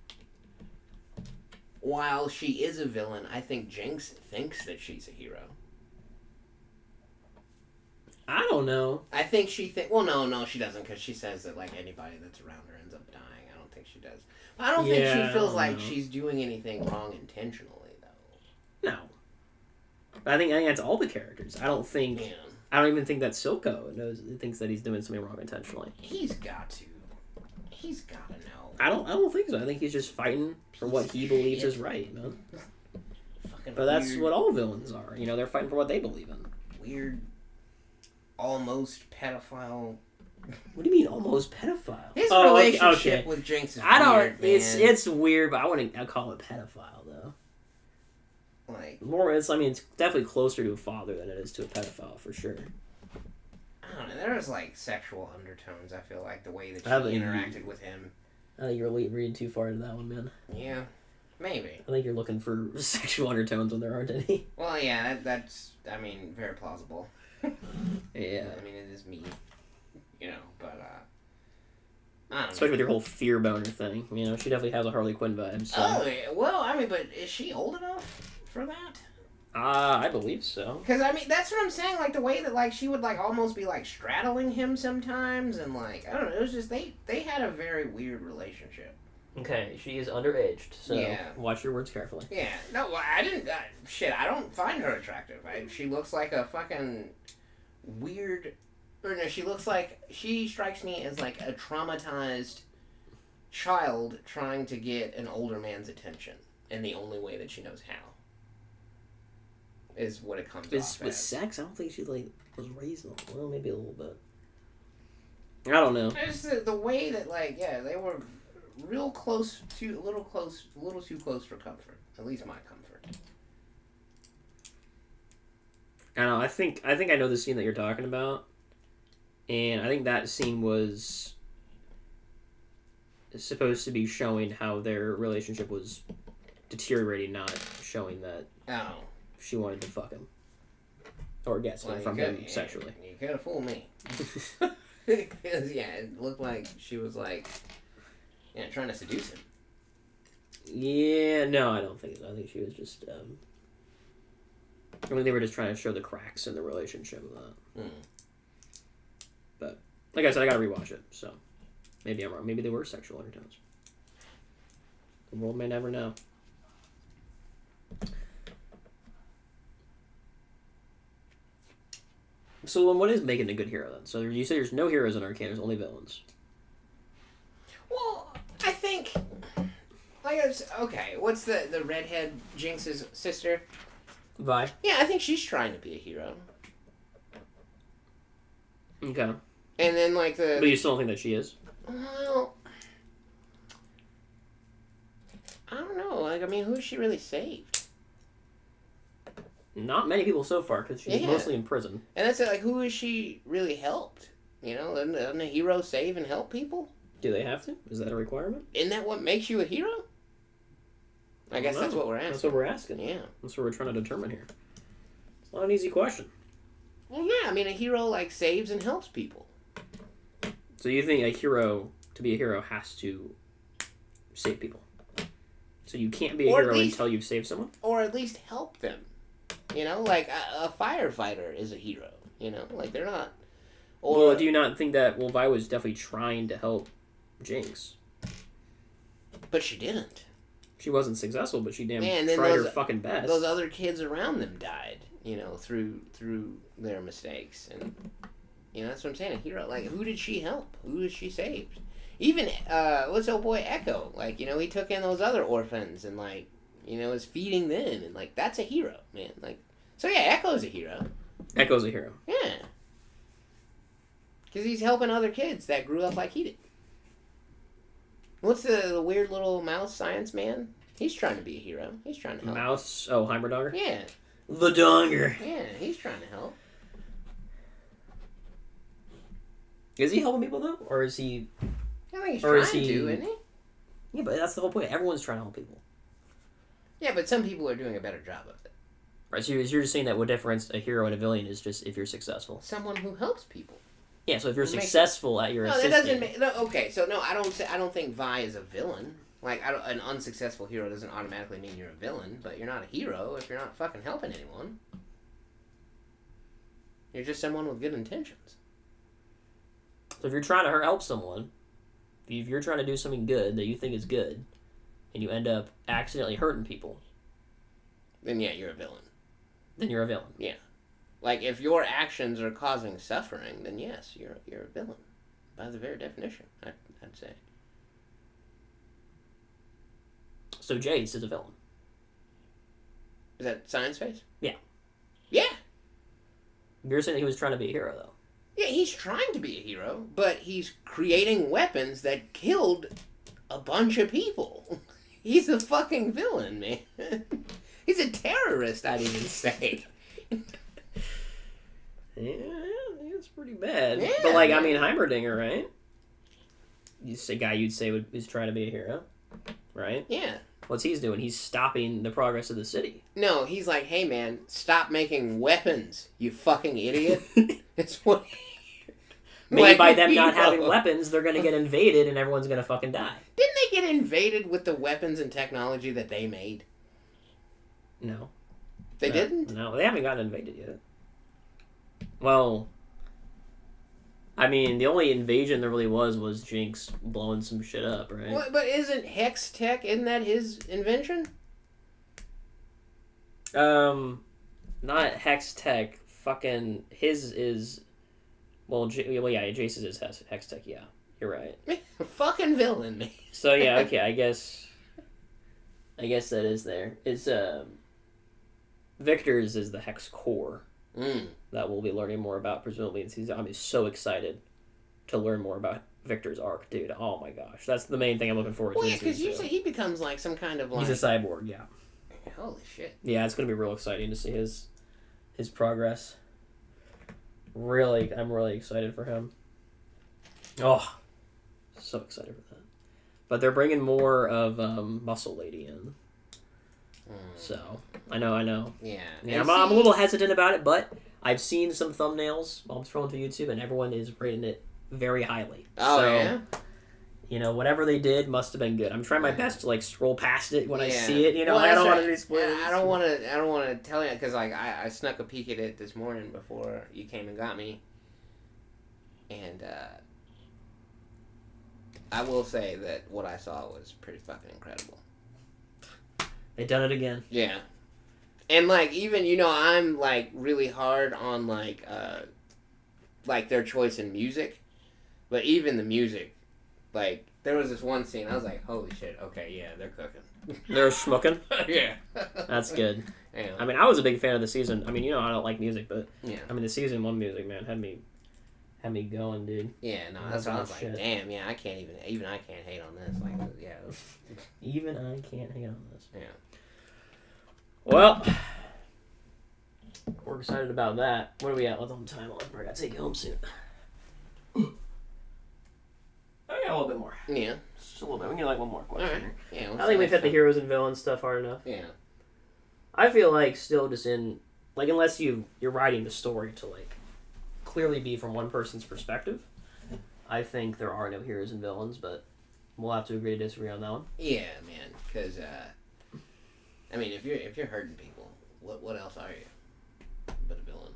While she is a villain, I think Jinx thinks that she's a hero. I don't know. I think she well, no, she doesn't, because she says that, like, anybody that's around her ends up dying. I don't think she does. But I don't think she feels like she's doing anything wrong intentionally, though. No. But I think that's all the characters. I don't think... Yeah. I don't even think that Silco thinks that he's doing something wrong intentionally. He's got to. He's got to know. I don't think so. I think he's just fighting for what he believes is right, man. But that's what all villains are. You know, they're fighting for what they believe in. Weird, almost pedophile. What do you mean, almost pedophile? His relationship with Jinx is weird, man. It's weird, but I wouldn't call it pedophile, though. Like... It's definitely closer to a father than it is to a pedophile, for sure. I don't know. There's, like, sexual undertones, I feel like, the way that she interacted with him. I think you're reading too far into that one, man. Yeah, maybe. I think you're looking for sexual undertones when there aren't any. Well, yeah, that's, I mean, very plausible. Yeah. I mean, it is me, you know, but, I don't know. Especially with your whole fear boner thing. You know, she definitely has a Harley Quinn vibe, so. Oh, yeah. Well, I mean, but is she old enough for that? I believe so. Because, I mean, that's what I'm saying, like, the way that, like, she would, like, almost be, like, straddling him sometimes, and, like, I don't know, it was just, they had a very weird relationship. Okay, she is underaged, so watch your words carefully. Yeah, no, I didn't, I don't find her attractive. She looks like a fucking weird, or no, she strikes me as, like, a traumatized child trying to get an older man's attention, in the only way that she knows how. Is what it comes off as. With sex, I don't think she, like, was raised on. Well, maybe a little bit. I don't know. It's the way that, like, they were real close to, a little too close for comfort. At least my comfort. I don't know. I think I know the scene that you're talking about. And I think that scene was supposed to be showing how their relationship was deteriorating, not showing that... Oh. She wanted to fuck him. Or get something from him sexually. You could have fooled me. Because, it looked like she was, like, trying to seduce him. Yeah, no, I don't think so. I think she was just, I mean, they were just trying to show the cracks in the relationship with that. But, like I said, I gotta rewatch it, so maybe I'm wrong. Maybe they were sexual undertones. The world may never know. So then what is making a good hero then? So you say there's no heroes in Arcane, there's only villains. Well, I think... okay, what's the redhead Jinx's sister? Vi. Yeah, I think she's trying to be a hero. Okay. And then like But you still don't think that she is? Well, I don't know. Like, I mean, who has she really saved? Not many people so far, because she's mostly in prison. And that's it. Like, who has she really helped? You know, doesn't a hero save and help people? Do they have to? Is that a requirement? Isn't that what makes you a hero? I guess that's what we're asking. That's what we're asking. Yeah. That's what we're trying to determine here. It's not an easy question. Well, yeah. I mean, a hero, like, saves and helps people. So you think a hero, to be a hero, has to save people? So you can't be a hero until you've saved someone? Or at least help them. You know, like, a firefighter is a hero. You know, like, they're not... Or, well, do you not think that... Well, Vi was definitely trying to help Jinx. But she didn't. She wasn't successful, but she tried her fucking best. Those other kids around them died, you know, through their mistakes. And, you know, that's what I'm saying. A hero, like, who did she help? Who did she save? Even, what's old boy Echo? Like, you know, he took in those other orphans and, like, you know, is feeding them. And, like, that's a hero, man. Like, so, yeah, Echo's a hero. Echo's a hero. Yeah. Because he's helping other kids that grew up like he did. What's the weird little mouse science man? He's trying to be a hero. He's trying to help. Mouse? Oh, Heimerdinger? Yeah. The Donger. Yeah, he's trying to help. Is he helping people, though? Or is he... I think he's trying to, isn't he? Yeah, but that's the whole point. Everyone's trying to help people. Yeah, but some people are doing a better job of it. Right, so you're just saying that what differentiates a hero and a villain is just if you're successful. Someone who helps people. Yeah, so if you're successful at your assisting... No, that doesn't make... No, okay, so no, I don't think Vi is a villain. Like, an unsuccessful hero doesn't automatically mean you're a villain, but you're not a hero if you're not fucking helping anyone. You're just someone with good intentions. So if you're trying to help someone, if you're trying to do something good that you think is good, and you end up accidentally hurting people... Then yeah, you're a villain. Then you're a villain. Yeah. Like, if your actions are causing suffering, then yes, you're a villain. By the very definition, I'd say. So Jace is a villain. Is that Science Face? Yeah. Yeah! You're saying he was trying to be a hero, though. Yeah, he's trying to be a hero, but he's creating weapons that killed a bunch of people. He's a fucking villain, man. He's a terrorist, I'd even say. Yeah, it's pretty bad. Yeah, but, like, I mean, Heimerdinger, right? He's a guy you'd say is trying to be a hero, right? Yeah. What's he's doing? He's stopping the progress of the city. No, he's like, hey, man, stop making weapons, you fucking idiot. It's what... Maybe like, by them not having weapons, they're going to get invaded and everyone's going to fucking die. Didn't they get invaded with the weapons and technology that they made? No. They didn't? No, they haven't gotten invaded yet. Well, I mean, the only invasion there really was Jinx blowing some shit up, right? What, but isn't Hex Tech, isn't that his invention? Not Hex Tech. Fucking his is... Well, yeah, Jace's is Hex Tech, yeah. You're right. Fucking villain, man. So, yeah, okay, I guess that is there. It's, Victor's is the Hex Core. That we'll be learning more about, presumably in season. I'm so excited to learn more about Victor's arc, dude. Oh my gosh. That's the main thing I'm looking forward to. Well, yeah, because usually he becomes like some kind of like... He's a cyborg, yeah. Holy shit. Yeah, it's going to be real exciting to see his progress. Really, I'm really excited for him. Oh, so excited for that. But they're bringing more of Muscle Lady in. So, I know. Yeah. I'm a little hesitant about it, but I've seen some thumbnails while I'm scrolling through YouTube, and everyone is rating it very highly. Oh, so, yeah? You know, whatever they did must have been good. I'm trying my best to, like, scroll past it when I see it, you know? Well, I don't want to be spoiled. I don't want to tell you, because, like, I snuck a peek at it this morning before you came and got me. And, I will say that what I saw was pretty fucking incredible. They done it again. Yeah. And, like, even, you know, I'm, like, really hard on, like, their choice in music. But even the music, like, there was this one scene, I was like, holy shit, okay, yeah, they're cooking. They're schmucking? Yeah. That's good. Yeah. I mean, I was a big fan of the season. I mean, you know, I don't like music, but, yeah. I mean, the season 1 music, man, had me going, dude. Yeah, no, that's what I was like, damn, yeah, I can't even I can't hate on this. Like, yeah. Even I can't hate on this. Yeah. Well, we're excited about that. What are we at on time on? I gotta take you home soon. Oh, yeah, a little bit more. Yeah. Just a little bit. We can get like one more question. Right. Yeah. I think we've hit the heroes and villains stuff hard enough. Yeah. I feel like still just in like unless you're writing the story to like clearly be from one person's perspective, I think there are no heroes and villains, but we'll have to agree to disagree on that one. Yeah, man. Because I mean, if you're hurting people, what else are you but a villain?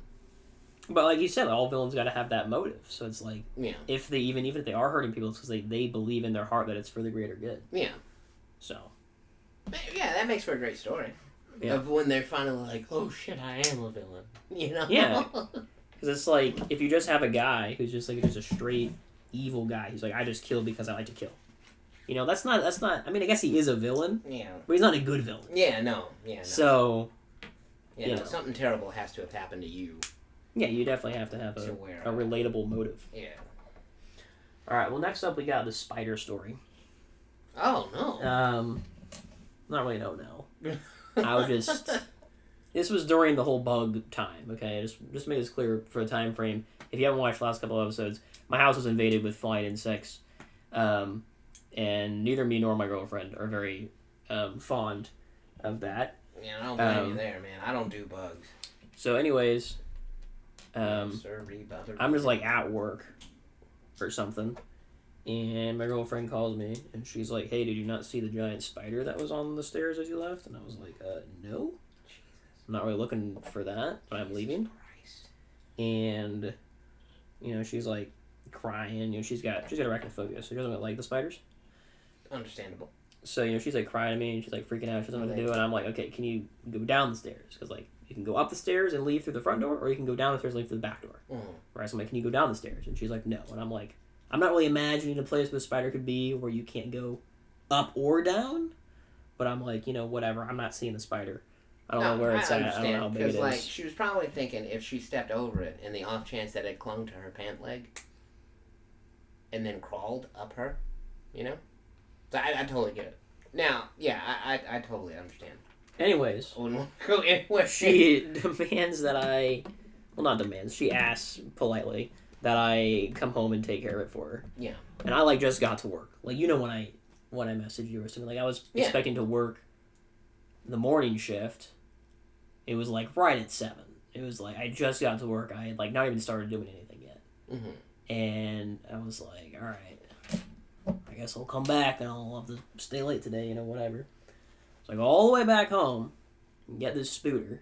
But like you said, all villains got to have that motive. So it's like, yeah, if they even if they are hurting people, it's because they believe in their heart that it's for the greater good. Yeah. So. Yeah, that makes for a great story. Yeah. Of when they're finally like, oh shit, I am a villain. You know? Yeah. Because it's like if you just have a guy who's just like just a straight evil guy, he's like, I just kill because I like to kill. You know, that's not. I mean, I guess he is a villain. Yeah. But he's not a good villain. Yeah. No. Yeah. No. So. Yeah. No, something terrible has to have happened to you. Yeah, you definitely have to have a relatable motive. Yeah. All right. Well, next up we got the spider story. Oh no. Not really. No. I would just. This was during the whole bug time. Okay, just make this clear for a time frame. If you haven't watched the last couple of episodes, my house was invaded with flying insects, and neither me nor my girlfriend are very fond of that. Yeah, I don't blame you there, man. I don't do bugs. So, anyways, I'm just like at work or something, and my girlfriend calls me, and she's like, "Hey, did you not see the giant spider that was on the stairs as you left?" And I was like, "No, I'm not really looking for that, but I'm leaving." And you know, she's like crying. You know, she's got arachnophobia, so she doesn't like the spiders. Understandable. So, you know, she's like crying to me and she's like freaking out. She doesn't know what to do. And I'm like, okay, can you go down the stairs? Because, like, you can go up the stairs and leave through the front door, or you can go down the stairs and leave through the back door. Mm. Right? So I'm like, can you go down the stairs? And she's like, no. And I'm like, I'm not really imagining a place where the spider could be where you can't go up or down. But I'm like, you know, whatever. I'm not seeing the spider. I don't know where it's at. I don't know how big it is. Because, like, she was probably thinking if she stepped over it in the off chance that it clung to her pant leg and then crawled up her, you know? So I totally get it. Now, yeah, I totally understand. Anyways, go anywhere. She demands that not demands, she asks politely that I come home and take care of it for her. Yeah. And I, like, just got to work. Like, you know when I messaged you or something, like, I was expecting to work the morning shift. It was, like, right at 7. It was, like, I just got to work. I had, like, not even started doing anything yet. Mm-hmm. And I was like, all right. I guess I'll come back and I'll have to stay late today, you know, whatever. So I go all the way back home and get this spooter.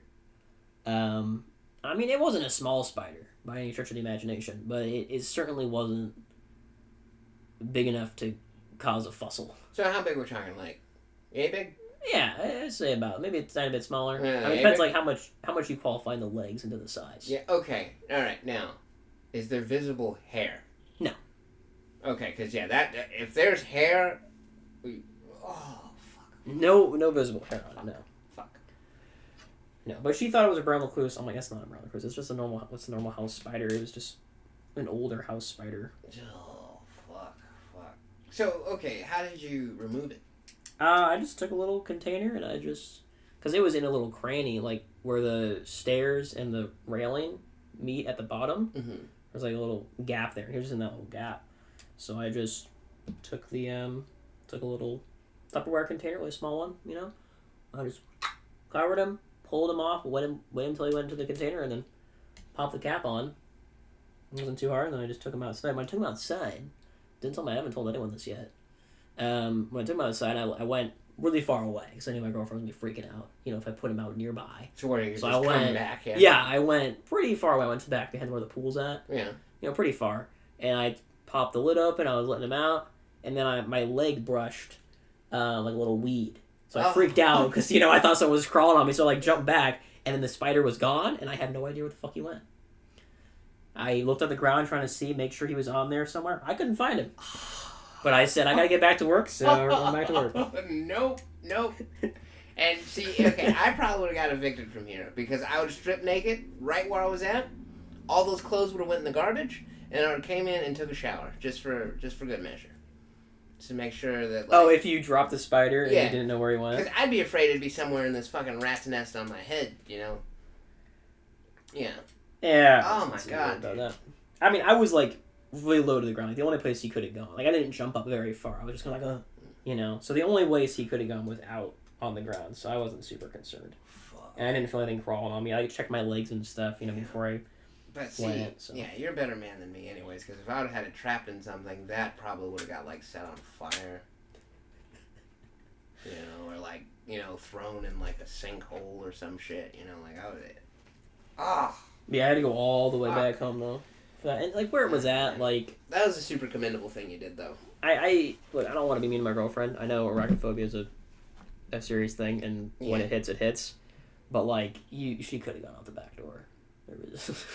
I mean, it wasn't a small spider by any stretch of the imagination, but it certainly wasn't big enough to cause a fussle. So how big we're talking, like, yay big? Yeah, I'd say about. Maybe it's a tiny bit smaller. I mean, it depends, like, how much you qualify the legs into the size. Yeah, okay. All right, now, is there visible hair? No. Okay, because, yeah, that if there's hair... fuck. No visible hair on it, no. Fuck. No, but she thought it was a brown recluse. I'm like, that's not a brown recluse. It's just a normal house spider. It was just an older house spider. Oh, fuck. So, okay, how did you remove it? I just took a little container and because it was in a little cranny, like, where the stairs and the railing meet at the bottom. Mm-hmm. There's, like, a little gap there. He was in that little gap. So I just took a little Tupperware container, really small one, you know. I just covered him, pulled him off, wait him until he went into the container, and then popped the cap on. It wasn't too hard, and then I just took him outside. When I took him outside, I haven't told anyone this yet. When I took him outside, I went really far away, because I knew my girlfriend was going to be freaking out, you know, if I put him out nearby. So where are you just coming back? Yeah, I went pretty far away. I went to the back behind where the pool's at. Yeah. You know, pretty far. And I popped the lid open, I was letting him out, and then my leg brushed like a little weed. So I freaked out because, you know, I thought someone was crawling on me, so I, like, jumped back, and then the spider was gone, and I had no idea where the fuck he went. I looked at the ground trying to make sure he was on there somewhere. I couldn't find him. But I said, I gotta get back to work, so we're going back to work. Nope. And see, okay, I probably would have got evicted from here because I would strip naked right where I was at. All those clothes would have went in the garbage, and I came in and took a shower just for good measure, to make sure that. Oh, if you dropped the spider and you didn't know where he went. Because I'd be afraid it'd be somewhere in this fucking rat's nest on my head, Yeah. Yeah. Oh my god. About that. I mean, I was like really low to the ground. Like the only place he could have gone. Like I didn't jump up very far. I was just kind of like, So the only place he could have gone was out on the ground. So I wasn't super concerned. Fuck. And I didn't feel anything crawling on me. I checked my legs and stuff, before I. But see, you're a better man than me, anyways. Because if I would have had it trapped in something, that probably would have got like set on fire. Or like thrown in like a sinkhole or some shit. Like I would. Yeah, I had to go all the way back home though. And like where it was at, like that was a super commendable thing you did though. I look. I don't want to be mean to my girlfriend. I know arachnophobia is a serious thing, and when it hits. But like she could have gone out the back door. There was.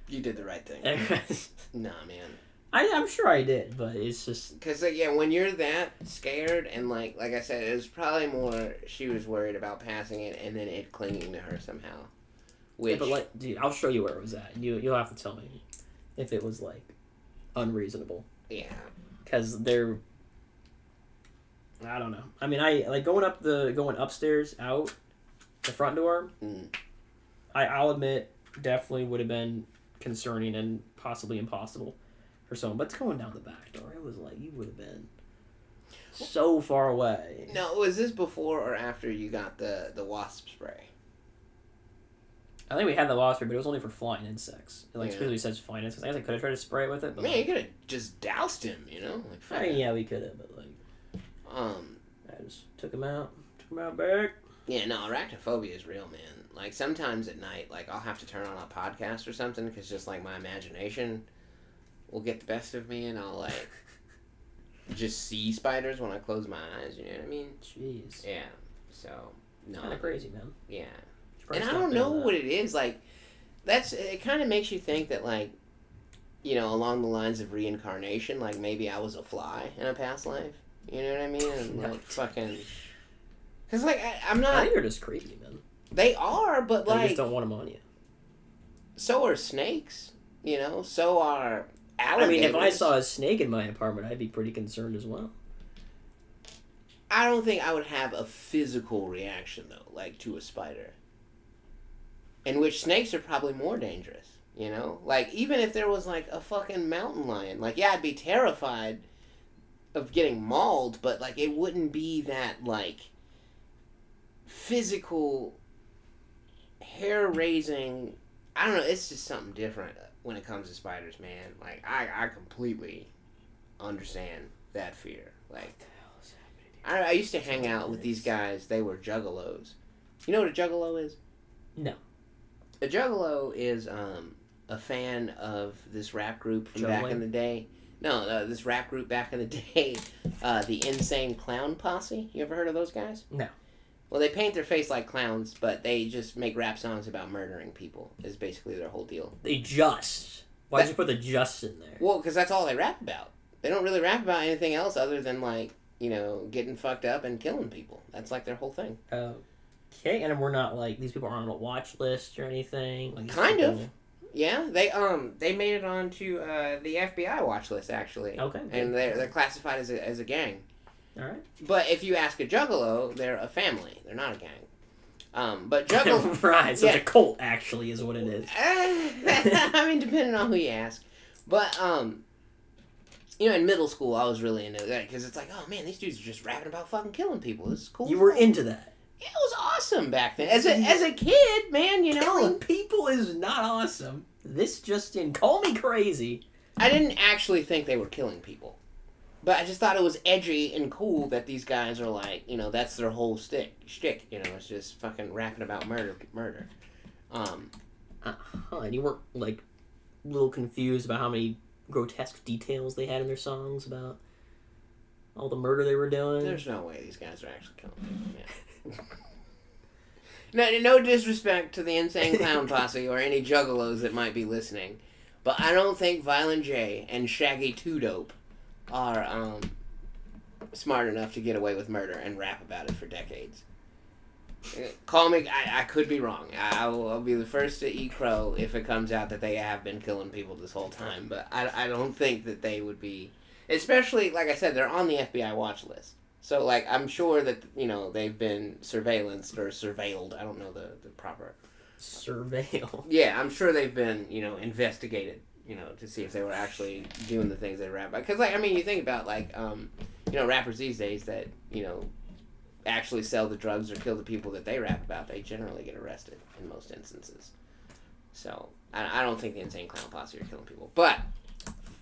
You did the right thing. Nah, man. I'm sure I did, but it's just because when you're that scared and like I said, it was probably more she was worried about passing it and then it clinging to her somehow. Which, but like, dude, I'll show you where it was at. You'll have to tell me if it was like unreasonable. Yeah. Because they're, I don't know. I mean, I like going upstairs out the front door. I'll admit, definitely would have been concerning and possibly impossible for someone. But going down the back door, it was like you would have been so far away. No, was this before or after you got the wasp spray? I think we had the wasp spray, but it was only for flying insects. It specifically says flying insects. I guess I could have tried to spray it with it. But man, you could have just doused him, Like, I mean, yeah, we could have, but like, I just took him out back. Yeah, no, arachnophobia is real, man. Like sometimes at night, like I'll have to turn on a podcast or something because just like my imagination will get the best of me, and I'll like just see spiders when I close my eyes. You know what I mean? Jeez. Yeah. So no. Kind of crazy, man. Yeah. And I don't know what it is. Like, it kind of makes you think that, like, along the lines of reincarnation, like, maybe I was a fly in a past life. You know what I mean? And, like, fucking... Because, like, I'm not... I think they're just creepy, man. They are, but, like... You just don't want them on you. So are snakes, So are alligators. I mean, if I saw a snake in my apartment, I'd be pretty concerned as well. I don't think I would have a physical reaction, though, like, to a spider. In which snakes are probably more dangerous, Like, even if there was, like, a fucking mountain lion. Like, yeah, I'd be terrified of getting mauled, but, like, it wouldn't be that, like, physical, hair-raising... I don't know, it's just something different when it comes to spiders, man. Like, I completely understand that fear. Like, I used to hang out with these guys. They were juggalos. You know what a juggalo is? No. A juggalo is a fan of this rap group from back in the day. No, this rap group back in the day, the Insane Clown Posse. You ever heard of those guys? No. Well, they paint their face like clowns, but they just make rap songs about murdering people, is basically their whole deal. Why'd you put the just in there? Well, because that's all they rap about. They don't really rap about anything else other than, like, getting fucked up and killing people. That's, like, their whole thing. Okay, and we're not like these people aren't on a watch list or anything. Like kind of, yeah. They made it onto the FBI watch list actually. Okay. And they're classified as a gang. All right. But if you ask a juggalo, they're a family. They're not a gang. But juggalo. Right. So it's a cult actually is what it is. I mean, depending on who you ask, but in middle school I was really into that because it's like, oh man, these dudes are just rapping about fucking killing people. This is cool. You were into that. It was awesome back then. As a kid, man, Killing people is not awesome. This just in. Call me crazy. I didn't actually think they were killing people. But I just thought it was edgy and cool that these guys are like, that's their whole shtick. It's just fucking rapping about murder. And you weren't, like, a little confused about how many grotesque details they had in their songs about all the murder they were doing? There's no way these guys are actually killing people, yeah. No disrespect to the Insane Clown Posse or any juggalos that might be listening, but I don't think Violent J and Shaggy 2 Dope are smart enough to get away with murder and rap about it for decades. Call me. I could be wrong. I'll be the first to eat crow if it comes out that they have been killing people this whole time. But I don't think that they would be. Especially, like I said, they're on the FBI watch list. So, like, I'm sure that, they've been surveillanced or surveilled. I don't know the proper... Surveil. Yeah, I'm sure they've been, investigated, to see if they were actually doing the things they rap about. Because, like, I mean, you think about, like, rappers these days that, actually sell the drugs or kill the people that they rap about, they generally get arrested in most instances. So, I don't think the Insane Clown Posse are killing people. But...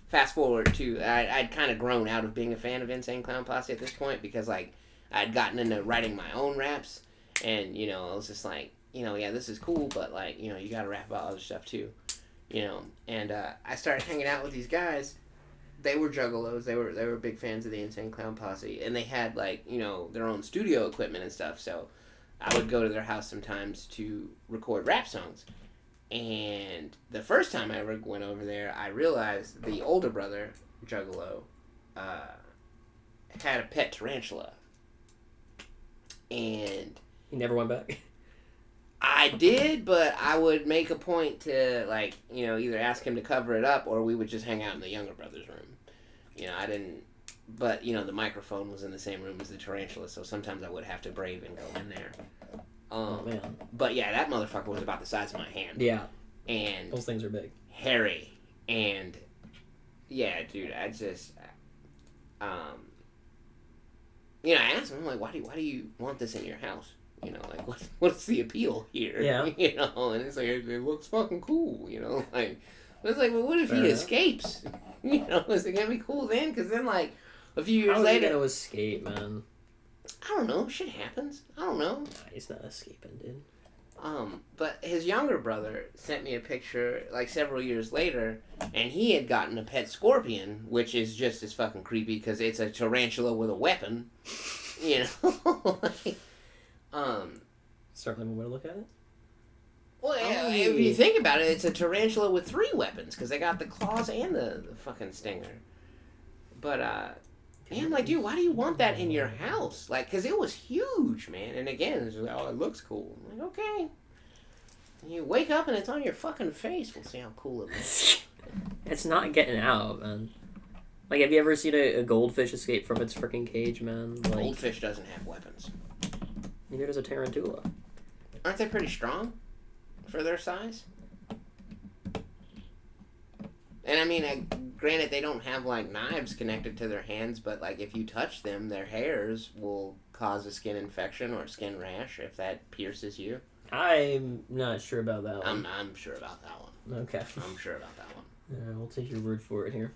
Fast forward to, I'd kind of grown out of being a fan of Insane Clown Posse at this point because, like, I'd gotten into writing my own raps, and, I was just like, yeah, this is cool, but, like, you gotta rap about other stuff, too, and I started hanging out with these guys. They were juggalos. They were big fans of the Insane Clown Posse, and they had, like, their own studio equipment and stuff, so I would go to their house sometimes to record rap songs. And the first time I ever went over there, I realized the older brother, Juggalo, had a pet tarantula. And... He never went back? I did, but I would make a point to, like, either ask him to cover it up or we would just hang out in the younger brother's room. I didn't... But, the microphone was in the same room as the tarantula, so sometimes I would have to brave and go in there. Oh, man. But yeah, that motherfucker was about the size of my hand. Yeah. And those things are big. Hairy. And yeah, dude, I just I asked him, I'm like, why do you want this in your house? Like what's the appeal here? Yeah. And it's like it looks fucking cool, like it's like, well, what if he escapes? Is it gonna be cool then? Because then, like, a few years later, how is he gonna escape, man? I don't know. Shit happens. I don't know. Nah, he's not escaping, dude. But his younger brother sent me a picture, like, several years later, and he had gotten a pet scorpion, which is just as fucking creepy, because it's a tarantula with a weapon, like, Certainly one way to look at it. Well, if you think about it, it's a tarantula with 3 weapons, because they got the claws and the fucking stinger. But, yeah, I'm like, dude, why do you want that in your house? Like, because it was huge, man. And again, it's like, oh, it looks cool. I'm like, okay. You wake up and it's on your fucking face. We'll see how cool it looks. It's not getting out, man. Like, have you ever seen a goldfish escape from its freaking cage, man? Like, Goldfish doesn't have weapons. Neither does a tarantula. Aren't they pretty strong for their size? And I mean, granted, they don't have, like, knives connected to their hands, but, like, if you touch them, their hairs will cause a skin infection or skin rash if that pierces you. I'm not sure about that one. I'm sure about that one. Okay. I'm sure about that one. Yeah, we'll take your word for it here.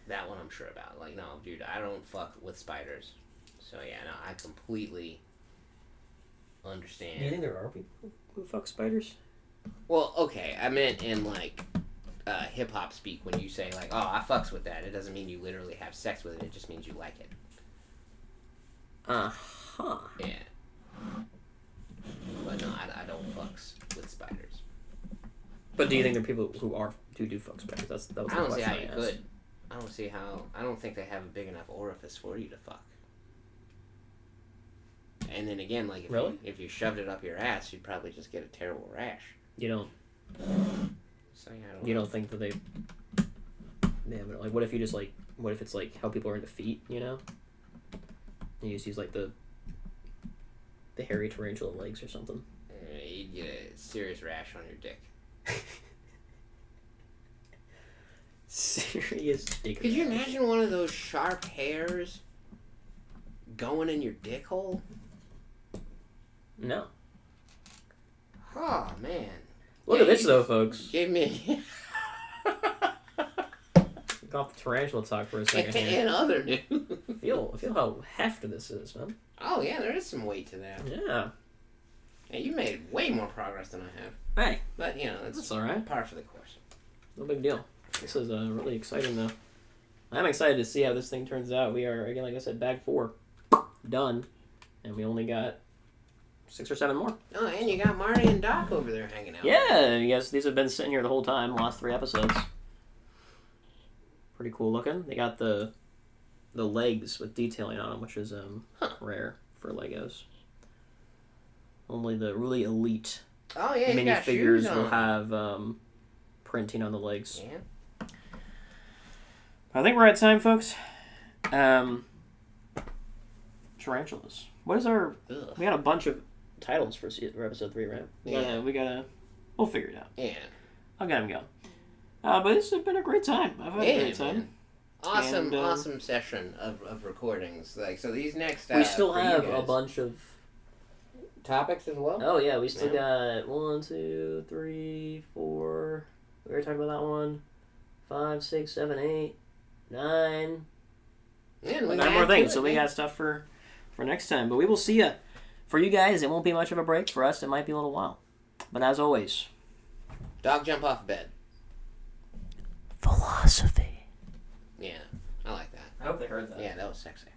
That one I'm sure about. Like, no, dude, I don't fuck with spiders. So, yeah, no, I completely understand. Do you think there are people who fuck spiders? Well, okay, I meant in, like... hip-hop speak when you say, like, oh, I fucks with that. It doesn't mean you literally have sex with it. It just means you like it. Uh-huh. Yeah. But no, I don't fucks with spiders. But do you think there are people who do fuck spiders? That was I the don't see question how you asked. could. I don't see how... I don't think they have a big enough orifice for you to fuck. And then again, like, if you shoved it up your ass, you'd probably just get a terrible rash. You don't... So, yeah, you don't think that they... Yeah, but, like, what if you just, like... What if it's, like, how people are into feet, You just use, like, the hairy tarantula legs or something. You'd get a serious rash on your dick. Serious dick. Could you imagine one of those sharp hairs going in your dick hole? No. Oh, man. Look at this, though, folks. Give me... Off the tarantula talk for a second here. And other news. Feel how hefty this is, man. Oh, yeah, there is some weight to that. Yeah. Yeah, you made way more progress than I have. Hey. But, that's all right. par for the course. No big deal. This is really exciting, though. I'm excited to see how this thing turns out. We are, again, like I said, bag 4. Done. And we only got 6 or 7 more. Oh, and you got Marty and Doc over there hanging out. Yeah, yes, these have been sitting here the whole time, last 3 episodes. Pretty cool looking. They got the legs with detailing on them, which is rare for Legos. Only the really elite Oh yeah, he's got shoes minifigures on. will have printing on the legs. Yeah. I think we're at time, folks. Tarantulas. What is our... Ugh. We got a bunch of titles for episode 3, right? We gotta... We'll figure it out. Yeah. I'll get them going. But it's been a great time. I've had a great time. Man. Awesome, And, awesome session of recordings. Like, so these next... we still for you have guys- a bunch of... topics as well? Oh, yeah. We still got 1, 2, 3, 4... We were talking about that one. 5, 6, 7, 8, 9... Yeah, 9 more things. So we got stuff for next time. But we will see you. For you guys, it won't be much of a break. For us, it might be a little while. But as always... Dog jump off bed. Philosophy. Yeah, I like that. I hope they heard that. Yeah, that was sexy.